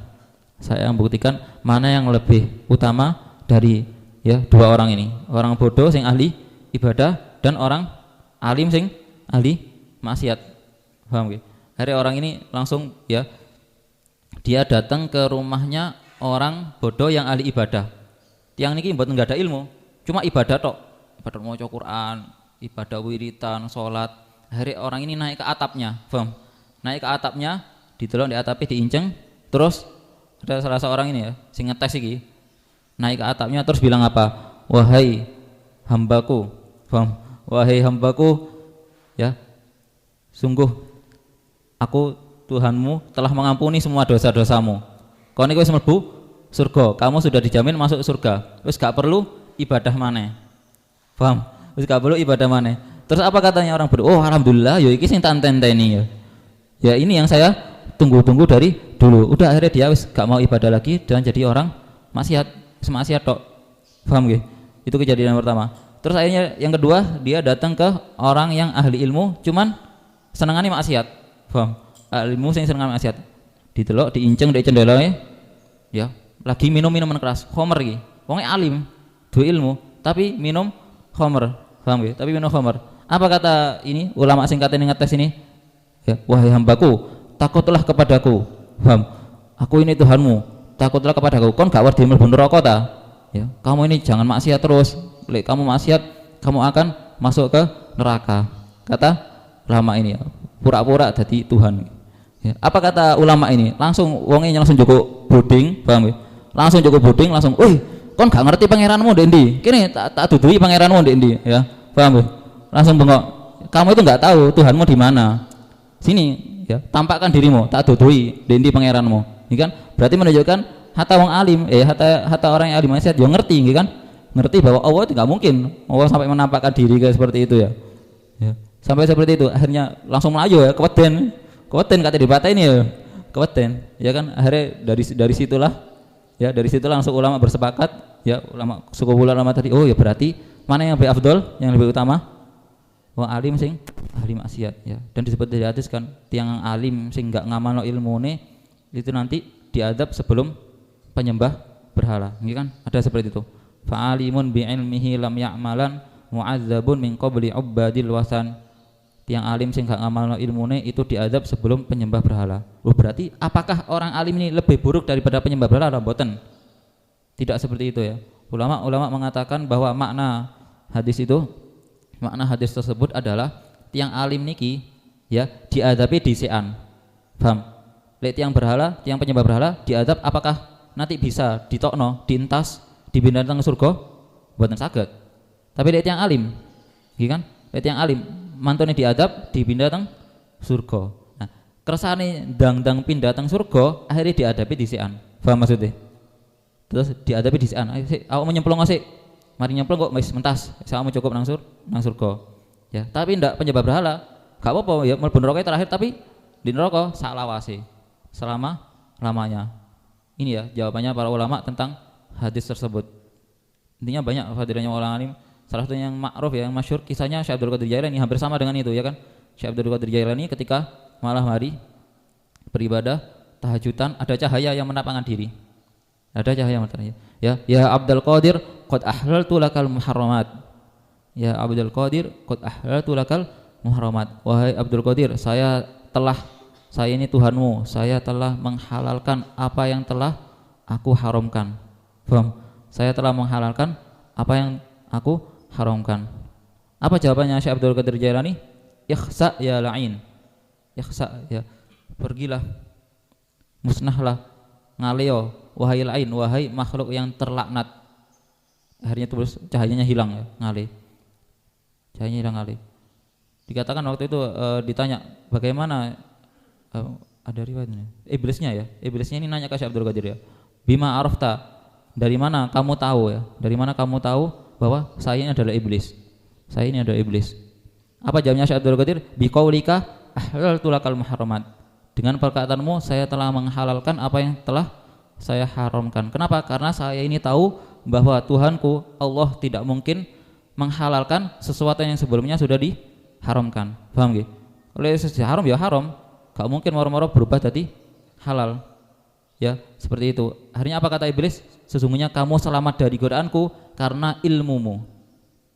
mana yang lebih utama dari ya dua orang ini, orang bodoh sing ahli ibadah dan orang alim sing ahli maksiat. Paham nggih? Akhirnya orang ini langsung ya dia datang ke rumahnya orang bodoh yang ahli ibadah. Tiang niki mboten enggak ada ilmu, cuma ibadah tok. Ibadah maca Quran, ibadah wiritan, salat. Akhirnya orang ini naik ke atapnya, paham? Naik ke atapnya, ditelok di atapnya diinceng, terus ada salah seorang ini ya, sing ngetes iki. Naik ke atapnya terus bilang apa? Wahai hambaku, paham? Wahai hambaku, ya, sungguh aku Tuhanmu telah mengampuni semua dosa-dosamu. Kau niku wis mlebu surga, kamu sudah dijamin masuk surga. Wis gak perlu ibadah maneh. Paham? Wis gak perlu ibadah maneh. Terus apa katanya orang bodoh? Oh alhamdulillah, ya iki sing tak enteni ya. Ya ini yang saya tunggu-tunggu dari dulu. Udah akhirnya dia wis gak mau ibadah lagi dan jadi orang maksiat tok. Paham nggih? Itu kejadian yang pertama. Terus akhirnya yang kedua, dia datang ke orang yang ahli ilmu cuman senengane maksiat. Paham? Ilmu sing seneng maksiat. Ditelok, diinceng ndek cendelae. Ya, lagi minum minuman keras, khamr iki. Wong alim, duwe ilmu, tapi minum khamr. Paham nggih? Tapi minum khamr. Apa kata ini ulama sing katene ngetes ini? Ya, wahai hambaku, takutlah kepadaku. Paham? Aku ini Tuhanmu, takutlah kepadaku. Kon gak wedi mlebu neraka ta? Ya, kamu ini jangan maksiat terus. Lek kamu maksiat, kamu akan masuk ke neraka. Kata ulama ini ya, pura-pura jadi Tuhan. Ya, apa kata ulama ini? Langsung wongnya langsung joko boding, paham ya? Langsung joko boding, langsung, kon gak ngerti pangeranmu ndek ndi? Kene tak dudui pangeranmu ndek ndi, ya. Paham ya? Langsung bengok. Kamu itu enggak tahu Tuhanmu di mana. Sini, ya, tampakkan dirimu, tak dudui ndek ndi pangeranmu. Ini kan berarti menunjukkan hatta wong alim, hatta orang yang alim maksiat yo ngerti, nggih kan? Ngerti bahwa Allah itu enggak mungkin Allah sampai menampakkan diri kayak seperti itu ya. Ya. Sampai seperti itu, akhirnya langsung melayu ya, keweden kata dipatahin ya, keweden, ya kan. Akhirnya dari situlah, ya dari situ langsung ulama bersepakat, ya ulama suku ulama tadi, oh ya berarti mana yang lebih afdol, yang lebih utama, wong alim sing ahli maksiat, ya. Dan disebut dari hadis kan, tiang alim sing nggak ngamalno ilmune itu nanti diadab sebelum penyembah berhala, ini kan ada seperti itu. Fa'alimun bi'ilmihi lam ya'malan mu'adzabun min qabli ubadil wasan. Tiang alim sing gak ngamalno ilmune itu diadab sebelum penyembah berhala. Berarti apakah orang alim ini lebih buruk daripada penyembah berhala? Mboten. Tidak seperti itu ya. Ulama mengatakan bahwa makna hadis tersebut adalah tiang alim niki ya diadabi disian. Paham? Lek tiang penyembah berhala diadab apakah nanti bisa ditokno, dientas, dipindah teng surga? Mboten saged. Tapi lek tiang alim, nggih kan? Lek tiang alim mantune diadab dipindah teng surga. Nah, kersane ndang-ndang pindah teng surga, akhirnya diadapi disikan. Paham maksudnya? Terus diadapi disikan. Ayo sik, awakmu nyemplung sik. Mari nyemplung kok wis mentas, awakmu cukup nang surga. Ya, tapi ndak penyembah berhala. Gak apa-apa ya mlebu neraka terakhir, tapi di neraka saklawase selama-lamanya. Ini ya jawabannya para ulama tentang hadis tersebut. Intinya banyak fadilahnya ulama alim. Salah satu yang ma'ruf ya, yang masyhur kisahnya Syekh Abdul Qadir Jailani, hampir sama dengan itu ya kan. Syekh Abdul Qadir Jailani ketika malam hari beribadah tahajudan, ada cahaya yang menampakkan diri. Ada cahaya yang menampakkan. Ya Abdul Qadir qad ahlaltu lakal muharramat. Ya Abdul Qadir qad ahlaltu lakal muharramat. Wahai Abdul Qadir, saya ini Tuhanmu, saya telah menghalalkan apa yang telah aku haramkan. Paham? Saya telah menghalalkan apa yang aku haramkan. Apa jawabannya Syekh Abdul Qadir Jailani? Ikhsa ya la'in. Ikhsa ya, pergilah, musnahlah, ngaleo, wahai la'in, wahai makhluk yang terlaknat. Akhirnya terus cahayanya hilang ya, ngale. Cahayanya hilang ngale. Dikatakan waktu itu ditanya bagaimana ada riwayatnya. Iblisnya ini nanya ke Syekh Abdul Qadir ya. Bima arafta, dari mana kamu tahu ya? Dari mana kamu tahu bahwa saya ini adalah iblis? Saya ini adalah iblis. Apa jawabnya Syekh Abdul Qadir? Biqaulika ahlaltu lakal muharramat. Dengan perkataanmu saya telah menghalalkan apa yang telah saya haramkan. Kenapa? Karena saya ini tahu bahwa Tuhanku Allah tidak mungkin menghalalkan sesuatu yang sebelumnya sudah diharamkan. Paham nggih? Oleh sesuatu haram ya haram. Gak mungkin moro-moro berubah jadi halal. Ya, seperti itu. Akhirnya apa kata iblis? Sesungguhnya kamu selamat dari godaanku karena ilmumu.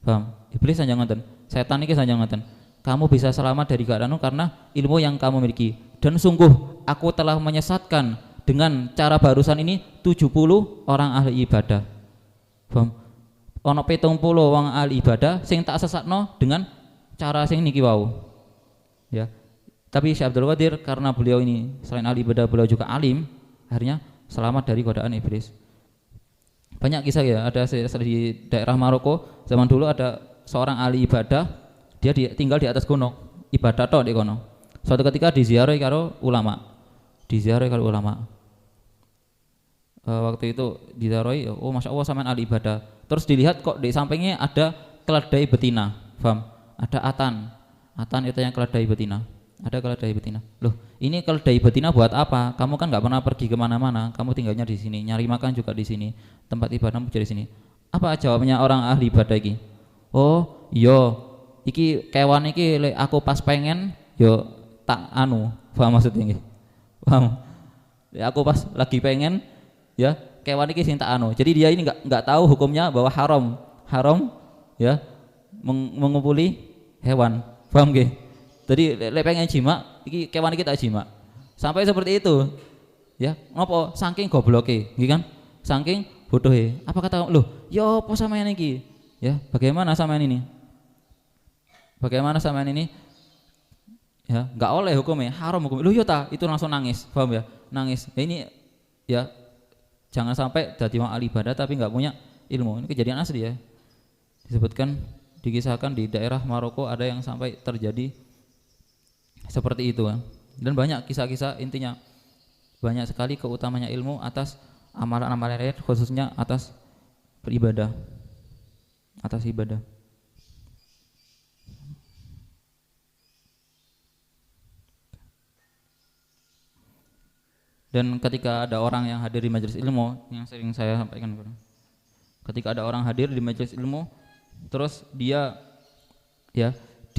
Paham? Iblis saja ngoten. Setan iki saja ngoten. Kamu bisa selamat dari godaanmu karena ilmu yang kamu miliki. Dan sungguh aku telah menyesatkan dengan cara barusan ini 70 orang ahli ibadah. Paham? Ono 70 wong ahli ibadah sing tak sesatno dengan cara sing niki wau. Ya. Tapi Syekh Abdul Qadir karena beliau ini selain ahli ibadah beliau juga alim, akhirnya selamat dari godaan iblis. Banyak kisah ya, ada di daerah Maroko zaman dulu ada seorang ahli ibadah, dia tinggal di atas gunung, ibadah tok di kono. Suatu ketika diziarahi karo ulama. Waktu itu diziarahi, oh Masya Allah sampean ahli ibadah. Terus dilihat kok di sampingnya ada keledai betina, paham? Ada atan itu yang keledai betina. Ada keledai betina. Loh, ini keledai betina buat apa? Kamu kan nggak pernah pergi kemana-mana. Kamu tinggalnya di sini, nyari makan juga di sini. Tempat ibadahmu jadi sini. Apa jawabannya orang ahli ibadah iki? Oh, yo, iki kewan iki aku pas pengen, yo tak anu. Paham maksudnya? Paham? Ya, aku pas lagi pengen, ya kewan iki sing tak anu. Jadi dia ini nggak tahu hukumnya bahwa haram, ya mengumpuli hewan. Paham nggih? Jadi lek pengen jima, iki kewan iki tak jima. Sampai seperti itu. Ya, ngopo? Saking gobloke, nggih kan? Saking bodohe. Apa kata loh, ya apa sampean iki? Ya, bagaimana sampean ini? Bagaimana sampean ini? Ya, enggak oleh hukumnya, haram hukumnya. Loh ya ta, itu langsung nangis, paham ya? Nangis. Ya, ini ya jangan sampai dadi wong ahli ibadah tapi enggak punya ilmu. Ini kejadian asli ya. Disebutkan, dikisahkan di daerah Maroko ada yang sampai terjadi seperti itu. Dan banyak kisah-kisah, intinya banyak sekali keutamanya ilmu atas amalan-amalan lain, khususnya atas beribadah, atas ibadah. Dan ketika ada orang yang hadir di majelis ilmu, yang sering saya sampaikan, ketika ada orang hadir di majelis ilmu terus dia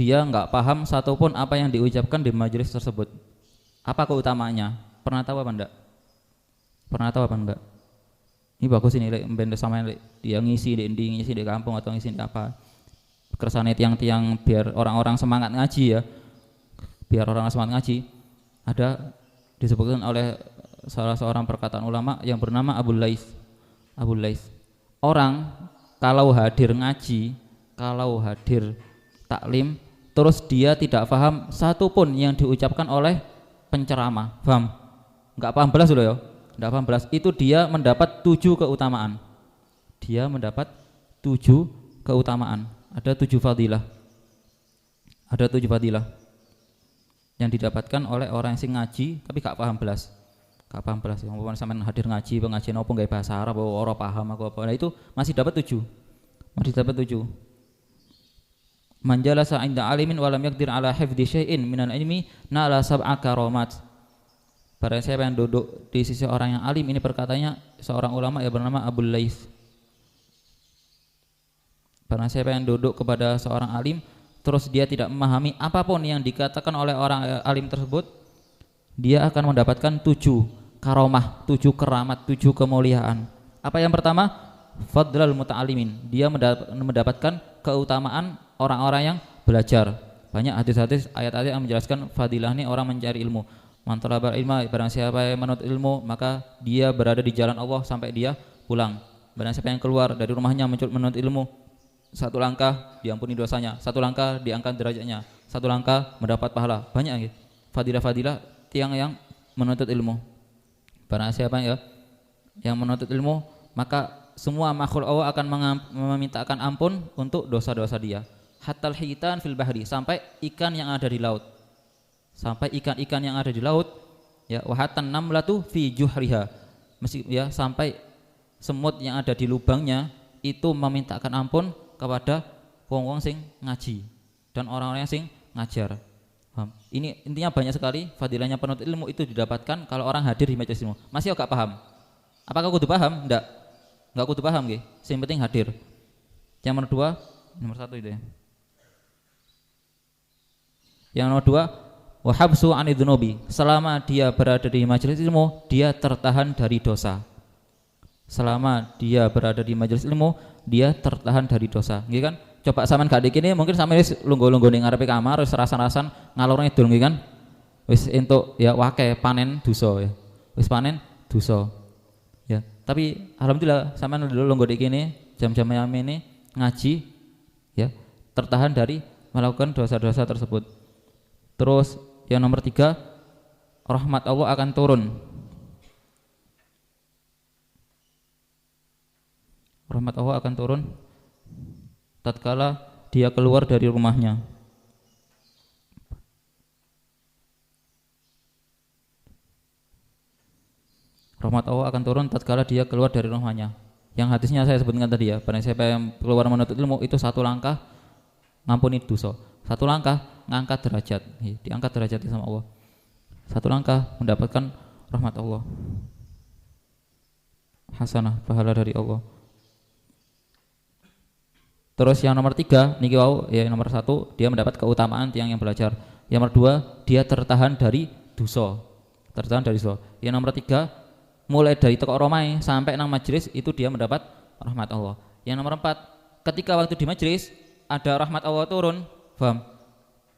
nggak paham satupun apa yang diucapkan di majelis tersebut, apa keutamaannya? Pernah tahu apa enggak? Ini bagus ini, benda sama dia ngisi di kampung atau ngisi di apa? Kersane tiang-tiang biar orang-orang semangat ngaji ya, biar orang semangat ngaji. Ada disebutkan oleh salah seorang perkataan ulama yang bernama Abu Lais. Orang kalau hadir ngaji, kalau hadir taklim, terus dia tidak paham satupun yang diucapkan oleh penceramah, paham? Enggak paham belas loh ya, enggak paham belas. Itu dia mendapat 7 keutamaan. Dia mendapat 7 keutamaan. Ada 7 fadilah. yang didapatkan oleh orang yang sing ngaji tapi gak paham belas. Gak paham belas. Yang umpama sampean hadir ngaji, pengajian opo gawe bahasa Arab ora paham aku apa. Nah itu masih dapat 7. Masih dapat 7. Man jalasa 'inda alimin wa lam yaqdir 'ala hifdzi syai'in minal ilmi nala sab'a karamat. Barang siapa yang duduk di sisi orang yang alim, ini perkataannya seorang ulama yang bernama Abul Laits. Barang siapa yang duduk kepada seorang alim terus dia tidak memahami apapun yang dikatakan oleh orang alim tersebut, dia akan mendapatkan 7 karomah, 7 keramat, 7 kemuliaan. Apa yang pertama? Fadlul muta'allimin. Dia mendapatkan keutamaan orang-orang yang belajar. Banyak hadis-hadis, ayat-ayat yang menjelaskan fadilah ini orang mencari ilmu. Man talabal ilma, barang siapa yang menuntut ilmu, maka dia berada di jalan Allah sampai dia pulang. Barang siapa yang keluar dari rumahnya menuntut ilmu, 1 langkah diampuni dosanya, 1 langkah diangkat derajatnya, 1 langkah mendapat pahala. Banyak gitu. Fadilah-fadilah tiang yang menuntut ilmu. Barang siapa yang menuntut ilmu, maka semua makhluk Allah akan memintakan ampun untuk dosa-dosa dia. Hatal hitan fil bahri, sampai ikan yang ada di laut. Sampai ikan-ikan yang ada di laut, ya, wa hatan namlatu fi juhriha. Sampai semut yang ada di lubangnya itu memintakan ampun kepada wong-wong sing ngaji dan orang-orang yang sing ngajar. Ini intinya banyak sekali fadilahnya penuntut ilmu itu didapatkan kalau orang hadir di majelis ilmu. Masih agak paham? Apakah kudu paham? Enggak kudu paham nggih. Yang penting hadir. Yang nomor 1 itu ya. Yang nomor 2, wa habsu anidzunubi. Selama dia berada di majelis ilmu, dia tertahan dari dosa. Selama dia berada di majelis ilmu, dia tertahan dari dosa. Nggih kan? Coba sampean gak dikene mungkin sampean wis lungguh-lungguh ning ngarepe kamar wis rasan-rasan ngalor ngidul nggih kan? Wis entuk ya wake panen dosa ya. Wis panen dosa. Ya, tapi alhamdulillah sampean dulu lungguh dikene jam-jam ini ngaji ya, tertahan dari melakukan dosa-dosa tersebut. Terus yang nomor 3, rahmat Allah akan turun. Rahmat Allah akan turun tatkala dia keluar dari rumahnya. Rahmat Allah akan turun tatkala dia keluar dari rumahnya. Yang hadisnya saya sebutkan tadi ya, barang siapa yang keluar menuntut ilmu itu 1 langkah ngampuni dosa, 1 langkah ngangkat derajat, diangkat derajatnya sama Allah. 1 langkah mendapatkan rahmat Allah, hasanah, pahala dari Allah. Terus yang nomor 3 niki wau ya, nomor 1 dia mendapat keutamaan tiang yang belajar. Yang nomor 2 dia tertahan dari dosa. Tertahan dari dosa. Yang nomor 3 mulai dari teko romai sampai nang majelis itu dia mendapat rahmat Allah. Yang nomor 4 ketika waktu di majelis ada rahmat Allah turun, paham?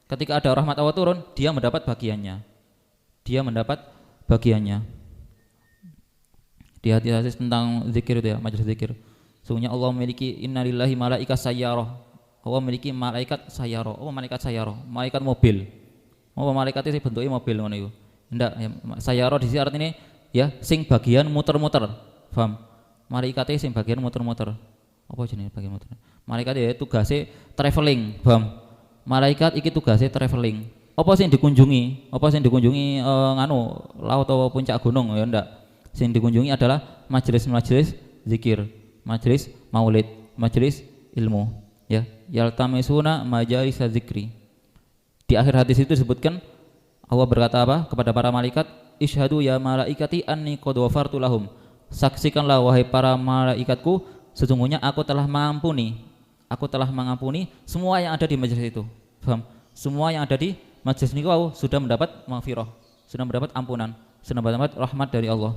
Ketika ada rahmat Allah turun, dia mendapat bagiannya. Dia mendapat bagiannya. Di hadis tentang zikir itu ya, majelis zikir. Sungguhnya Allah memiliki innalillahi malaikat sayyarah. Allah memiliki malaikat sayyarah. Oh, malaikat sayyarah, malaikat mobil. Oh, malaikat itu bentuknya mobil ngono iku. Ndak, ya, sayyarah di sini artinya ya sing bagian muter-muter. Paham? Malaikate sing bagian muter-muter. Apa jenenge bagian muter? Malaikat ya tugasnya traveling, paham? Malaikat iki tugasnya traveling. Apa sing dikunjungi? Apa sing dikunjungi laut atau puncak gunung ya ndak. Sing dikunjungi adalah majelis-majelis zikir, majelis maulid, majelis ilmu ya. Yaltamisuna majalis zikri. Di akhir hadis itu disebutkan Allah berkata apa kepada para malaikat, Ishhadu ya malaikati anni qad ghafartu lahum. Saksikanlah wahai para malaikatku, sesungguhnya aku telah mengampuni. Aku telah mengampuni semua yang ada di majelis itu. Paham? Semua yang ada di majelis ini sudah mendapat maghfirah, sudah mendapat ampunan, sudah mendapat rahmat dari Allah.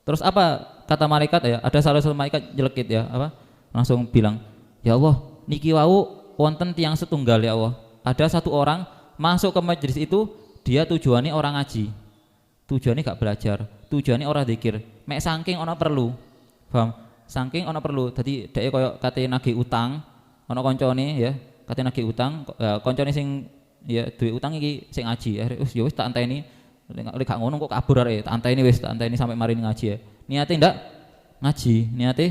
Terus apa kata malaikat ya? Ada salah satu malaikat jelekit ya, apa? Langsung bilang, "Ya Allah, niki wau wonten tiyang setunggal ya Allah. Ada 1 orang masuk ke majelis itu, dia tujuannya orang ngaji. Tujuannya gak belajar, tujuannya orang zikir. Mek saking ana perlu." Paham? Saking ana perlu. Dadi dhek koyo kate nagih utang, ana koncone ya, kate nagih utang, koncone sing ya duwe utang iki sing ngaji. Ya wis tak anteni. Lek gak ngono kok kabur arek, tak anteni wis, tak anteni sampai mari ngaji ya. Niate ndak ngaji, niate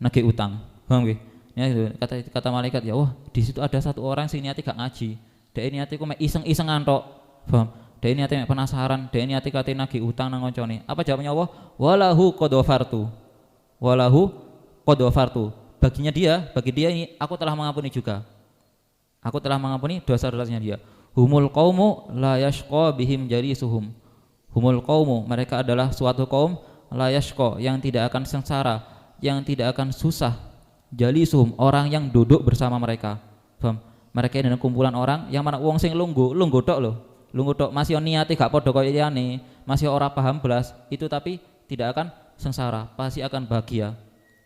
nagih utang. Paham nggih? Ya kata malaikat, ya wah di situ ada 1 orang sing niate gak ngaji. Dhek niate ku mek iseng-isengan tok. Paham? Dia niate penasaran, dia niate kate nagih utang nang koncone. Apa jawabnya Allah? Walahu qad ghafartu. Walahu qad ghafartu. Bagi dia ini aku telah mengampuni juga. Aku telah mengampuni dosa-dosanya dia. Humul qaumu la yashqa bihim jalisuhum. Humul qaumu, mereka adalah suatu kaum la yashqa, yang tidak akan sengsara, yang tidak akan susah. Jalisuhum, orang yang duduk bersama mereka. Paham? Mereka ini kumpulan orang yang mana wong sing lungguh tok lho. Lungguh tok masih niate gak padha koyo liyane, masih ora paham belas, itu tapi tidak akan sengsara, pasti akan bahagia.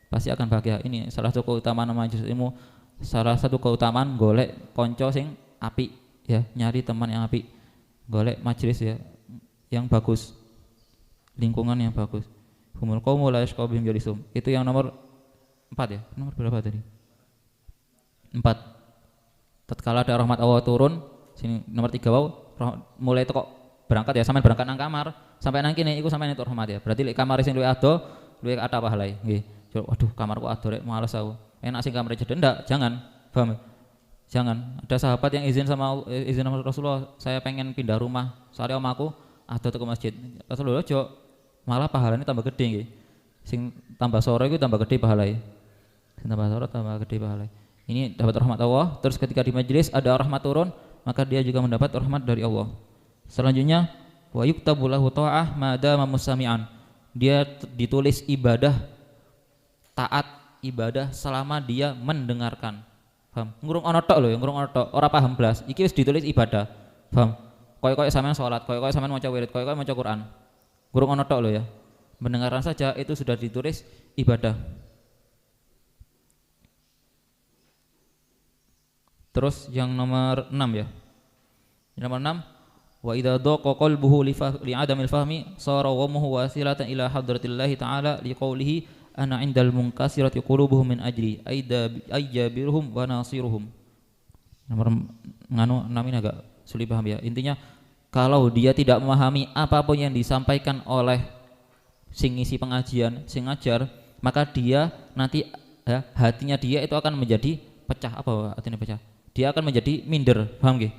Pasti akan bahagia. Ini salah satu keutamaan majelis ilmu, salah satu keutamaan golek konco sing apik ya, nyari teman yang apik, golek majelis ya yang bagus, lingkungan yang bagus. Humul qaumu la yashqa bihim jalisum. Itu yang nomor 4 ya. Nomor berapa tadi? 4. Tatkala ada rahmat Allah turun, sini nomor 3 wau mulai teko berangkat ya, sampean berangkat nang kamar, sampai nang kene iku sampean entuk rahmat ya. Berarti lek kamar sing luwih ado, luwih ada pahalae nggih. Waduh, kamarku ado rek, males aku. Enak sing kamar jedek, ndak, jangan. Paham ya? Jangan. Ada sahabat yang izin sama Rasulullah, saya pengen pindah rumah. Soalnya omaku ado teko masjid. Rasulullah ojo, malah pahalanya tambah gede nggih. Sing tambah sore iku tambah gede pahalae. Sing tambah sore tambah gede pahalae. Ini dapat rahmat Allah. Terus ketika di majelis ada rahmat turun, maka dia juga mendapat rahmat dari Allah. Selanjutnya, wa yuktabu lahu ta'ah ma dama musami'an. Dia ditulis ibadah taat ibadah selama dia mendengarkan. Paham? Ngurung ana tok lho, ngurung ana tok, ora paham blas. Iki wis ditulis ibadah. Paham? Koyo-koyo sampean salat, koyo-koyo sampean maca wirid, koyo-koyo maca Quran. Ngurung ana tok lho ya. Mendengarkan saja itu sudah ditulis ibadah. Terus yang nomor 6 ya. Yang nomor 6, wa idza daqa qalbuhu li adamil fahmi sara wamuhu wasilatan ila hadratillahi ta'ala liqaulihi ana indal munkasirati qulubuhum min ajri ayyabiruhum wa nasiruhum. Nomor 6 ini agak sulit paham ya. Intinya kalau dia tidak memahami apapun yang disampaikan oleh sing ngisi pengajian, sing ngajar, maka dia nanti ya, hatinya dia itu akan menjadi pecah. Apa artinya pecah? Dia akan menjadi minder, paham nggih?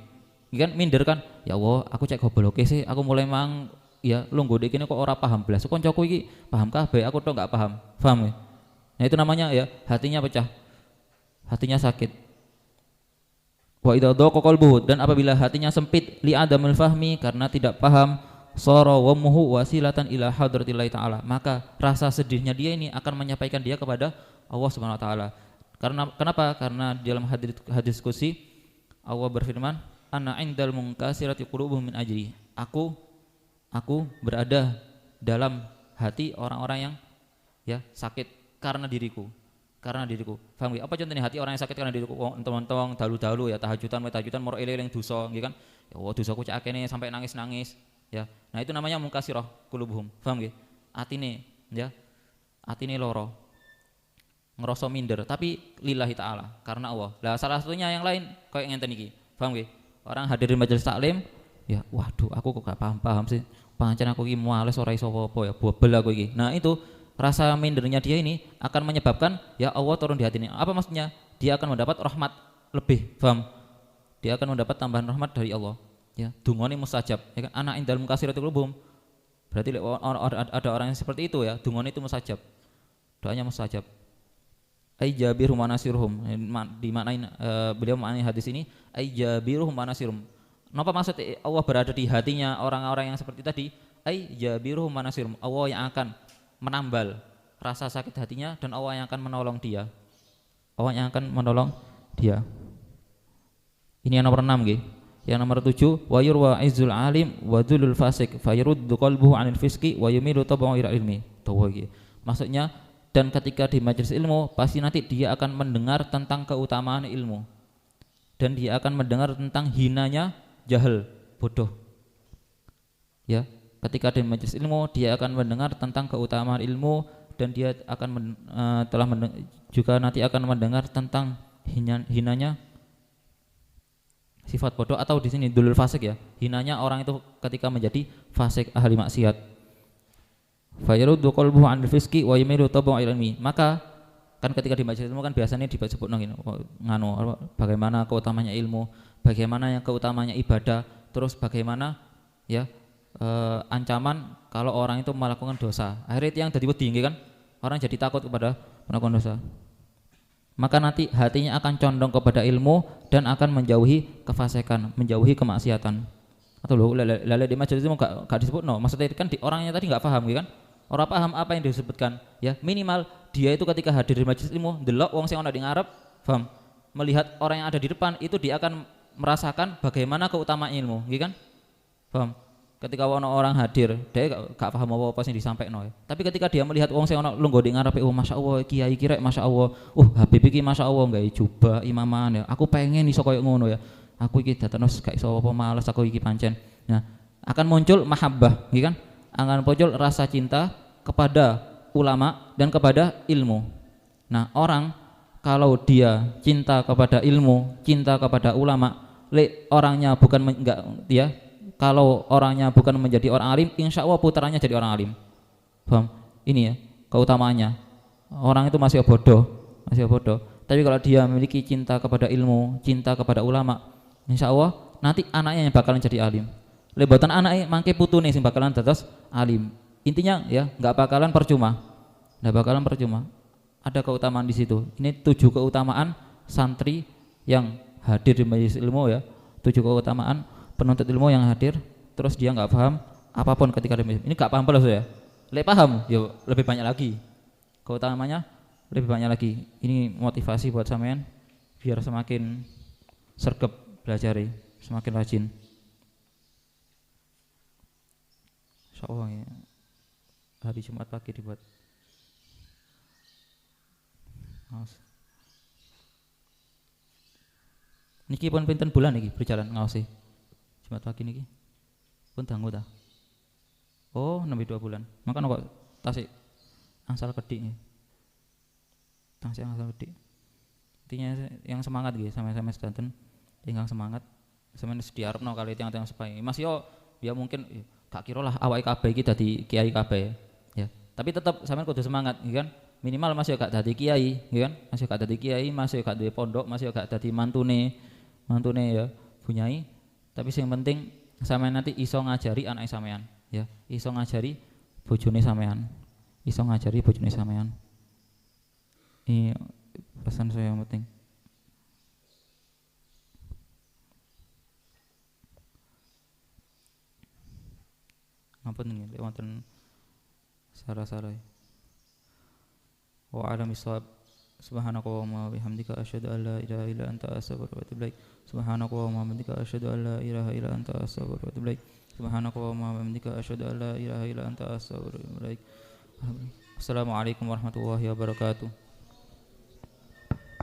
Kan minder kan? Ya Allah, aku cek gobloke sih, aku mulai mang ya lungguh dek ini kok ora paham belas. Koncoku iki paham kabeh, aku tok enggak paham. Paham nggih? Nah itu namanya ya hatinya pecah. Hatinya sakit. Wa idza daqa qalbuhu, dan apabila hatinya sempit li adamil fahmi, karena tidak paham, sara wamuhu wasilatan ila hadratillahi ta'ala, maka rasa sedihnya dia ini akan menyampaikan dia kepada Allah Subhanahu wa taala. Karena kenapa? Karena di dalam hadis qudsi Allah berfirman, ana indal munkasirati qulubuhum min ajri. Aku berada dalam hati orang-orang yang ya sakit karena diriku. Paham nggih? Apa contohnya hati orang yang sakit karena diriku? Entong-entong dalu-dalu ya tahajudan moro eling dosa nggih kan? Ya Allah, dosaku cak akene sampai nangis-nangis ya. Nah itu namanya munkasirah qulubuhum. Paham nggih? Atine ya. Atine loro. Ngerasa minder, tapi lillahi ta'ala, karena Allah. Lah salah satunya yang lain kayak ngenten iki. Paham nggih? Orang hadirin majelis taklim ya, waduh aku kok gak paham sih. Pancen aku iki males ora iso apa ya, bobel aku iki. Nah, itu rasa mindernya dia ini akan menyebabkan ya Allah turun di hatinya. Apa maksudnya? Dia akan mendapat rahmat lebih, paham? Dia akan mendapat tambahan rahmat dari Allah. Ya, dungane mustajab. Ya kan? Ana indal munkasiratil qulubum. Berarti ada orang yang seperti itu ya, dungane itu mustajab. Doanya mustajab. Ayyabiruhum wa nasiruhum. Dimaknain beliau maknai hadis ini ayyabiruhum wa nasiruhum. Napa maksud Allah berada di hatinya orang-orang yang seperti tadi? Ayyabiruhum wa nasiruhum. Allah yang akan menambal rasa sakit hatinya dan Allah yang akan menolong dia. Allah yang akan menolong dia. Ini yang nomor 6 nggih. Yang nomor 7, wa yurwa izzul alim wa dzulul fasik fayaruddu qalbuhu 'anil fiski wa yumilu tabahu ila ilmi. Tahu iki. Maksudnya, dan ketika di majelis ilmu pasti nanti dia akan mendengar tentang keutamaan ilmu, dan dia akan mendengar tentang hinanya jahil, bodoh ya. Ketika di majelis ilmu dia akan mendengar tentang keutamaan ilmu, dan dia akan juga nanti akan mendengar tentang hinanya sifat bodoh, atau di sini dulul fasik ya, hinanya orang itu ketika menjadi fasik, ahli maksiat. Fayaruddu qalbuhu 'anil fiski wa yamilu tabahu ila ilmi. Maka kan ketika di majelis ilmu kan biasanya disebut bagaimana keutamanya ilmu, bagaimana yang keutamanya ibadah, terus bagaimana ya ancaman kalau orang itu melakukan dosa. Akhirnya itu yang jadi wedi kan? Orang jadi takut kepada melakukan dosa. Maka nanti hatinya akan condong kepada ilmu dan akan menjauhi kefasikan, menjauhi kemaksiatan. Atau loh, lele di majelis itu gak disebut no. Maksudnya kan orangnya tadi nggak paham, kan? Orang paham apa yang disebutkan, ya minimal dia itu ketika hadir di majelis ilmu, delok wong sing ana di ngarep, paham? Melihat orang yang ada di depan itu dia akan merasakan bagaimana keutamaan ilmu, gitu kan? Paham? Ketika orang hadir, dia gak paham apa-apa sing disampaikan ya. Tapi ketika dia melihat wong sing ana lungguh di ngarepe, oh masyaallah kiai kira masyaallah, Habib iki masyaallah gawe jubah imaman ya. Aku pengen iso koyo ngono ya. Aku iki datenos gak iso apa males aku iki pancen. Nah, akan muncul mahabbah, gitu kan? Akan muncul rasa cinta kepada ulama dan kepada ilmu. Nah, orang kalau dia cinta kepada ilmu, cinta kepada ulama, orangnya bukan enggak ya. Kalau orangnya bukan menjadi orang alim, insya Allah putranya jadi orang alim. Paham? Ini ya keutamaannya. Orang itu masih bodoh. Tapi kalau dia memiliki cinta kepada ilmu, cinta kepada ulama, insya Allah nanti anaknya yang bakalan jadi alim. Lebatan anaknya mangke putune sing bakalan dados alim. Intinya ya nggak bakalan percuma. Ada keutamaan di situ. Ini 7 keutamaan santri yang hadir di majelis ilmu ya. 7 keutamaan penuntut ilmu yang hadir, terus dia nggak paham apapun ketika ini nggak paham pelas ya. Paham, ya lebih banyak lagi. Keutamanya lebih banyak lagi. Ini motivasi buat sampean biar semakin sergap belajar, semakin rajin. Insyaallah ya. Hari Jumat pagi dibuat. Niki pun pinten bulan niki berjalan ngawasi. Jumat pagi niki pun dangu ta. Oh, nembe 2 bulan. Maka kok tasik angsal kedik nggih. Tasik angsal kedik. Intinya yang semangat nggih sama-sama sedanten ingkang semangat. Sampeyan diarepno kali tiyang-tiyang sepahe. Mas yo ya mungkin gak kira lah awake kabeh iki dadi kiai kabeh ya. Tapi tetap sampeyan kudu semangat nggih kan. Minimal masih gak dadi kiai nggih kan. Masih gak dadi kiai, masih gak duwe pondok, masih gak dadi mantune ya bunyai. Tapi yang penting sampean nanti iso ngajari anak sampean ya, iso ngajari bojone sampean, Ini pesan saya yang penting. Ngapunten nggih lek wonten sarah-sarah. Wa alam bisawab. Subhanakallahumma wa bihamdika asyhadu an la ilaha illa anta astaghfiruka wa atubu ilaik. Subhanakallahumma wa bihamdika asyhadu an la ilaha illa anta astaghfiruka wa atubu ilaik. Subhanakallahumma wa bihamdika asyhadu an la ilaha illa anta astaghfiruka wa atubu ilaik. Assalamualaikum warahmatullahi wabarakatuh.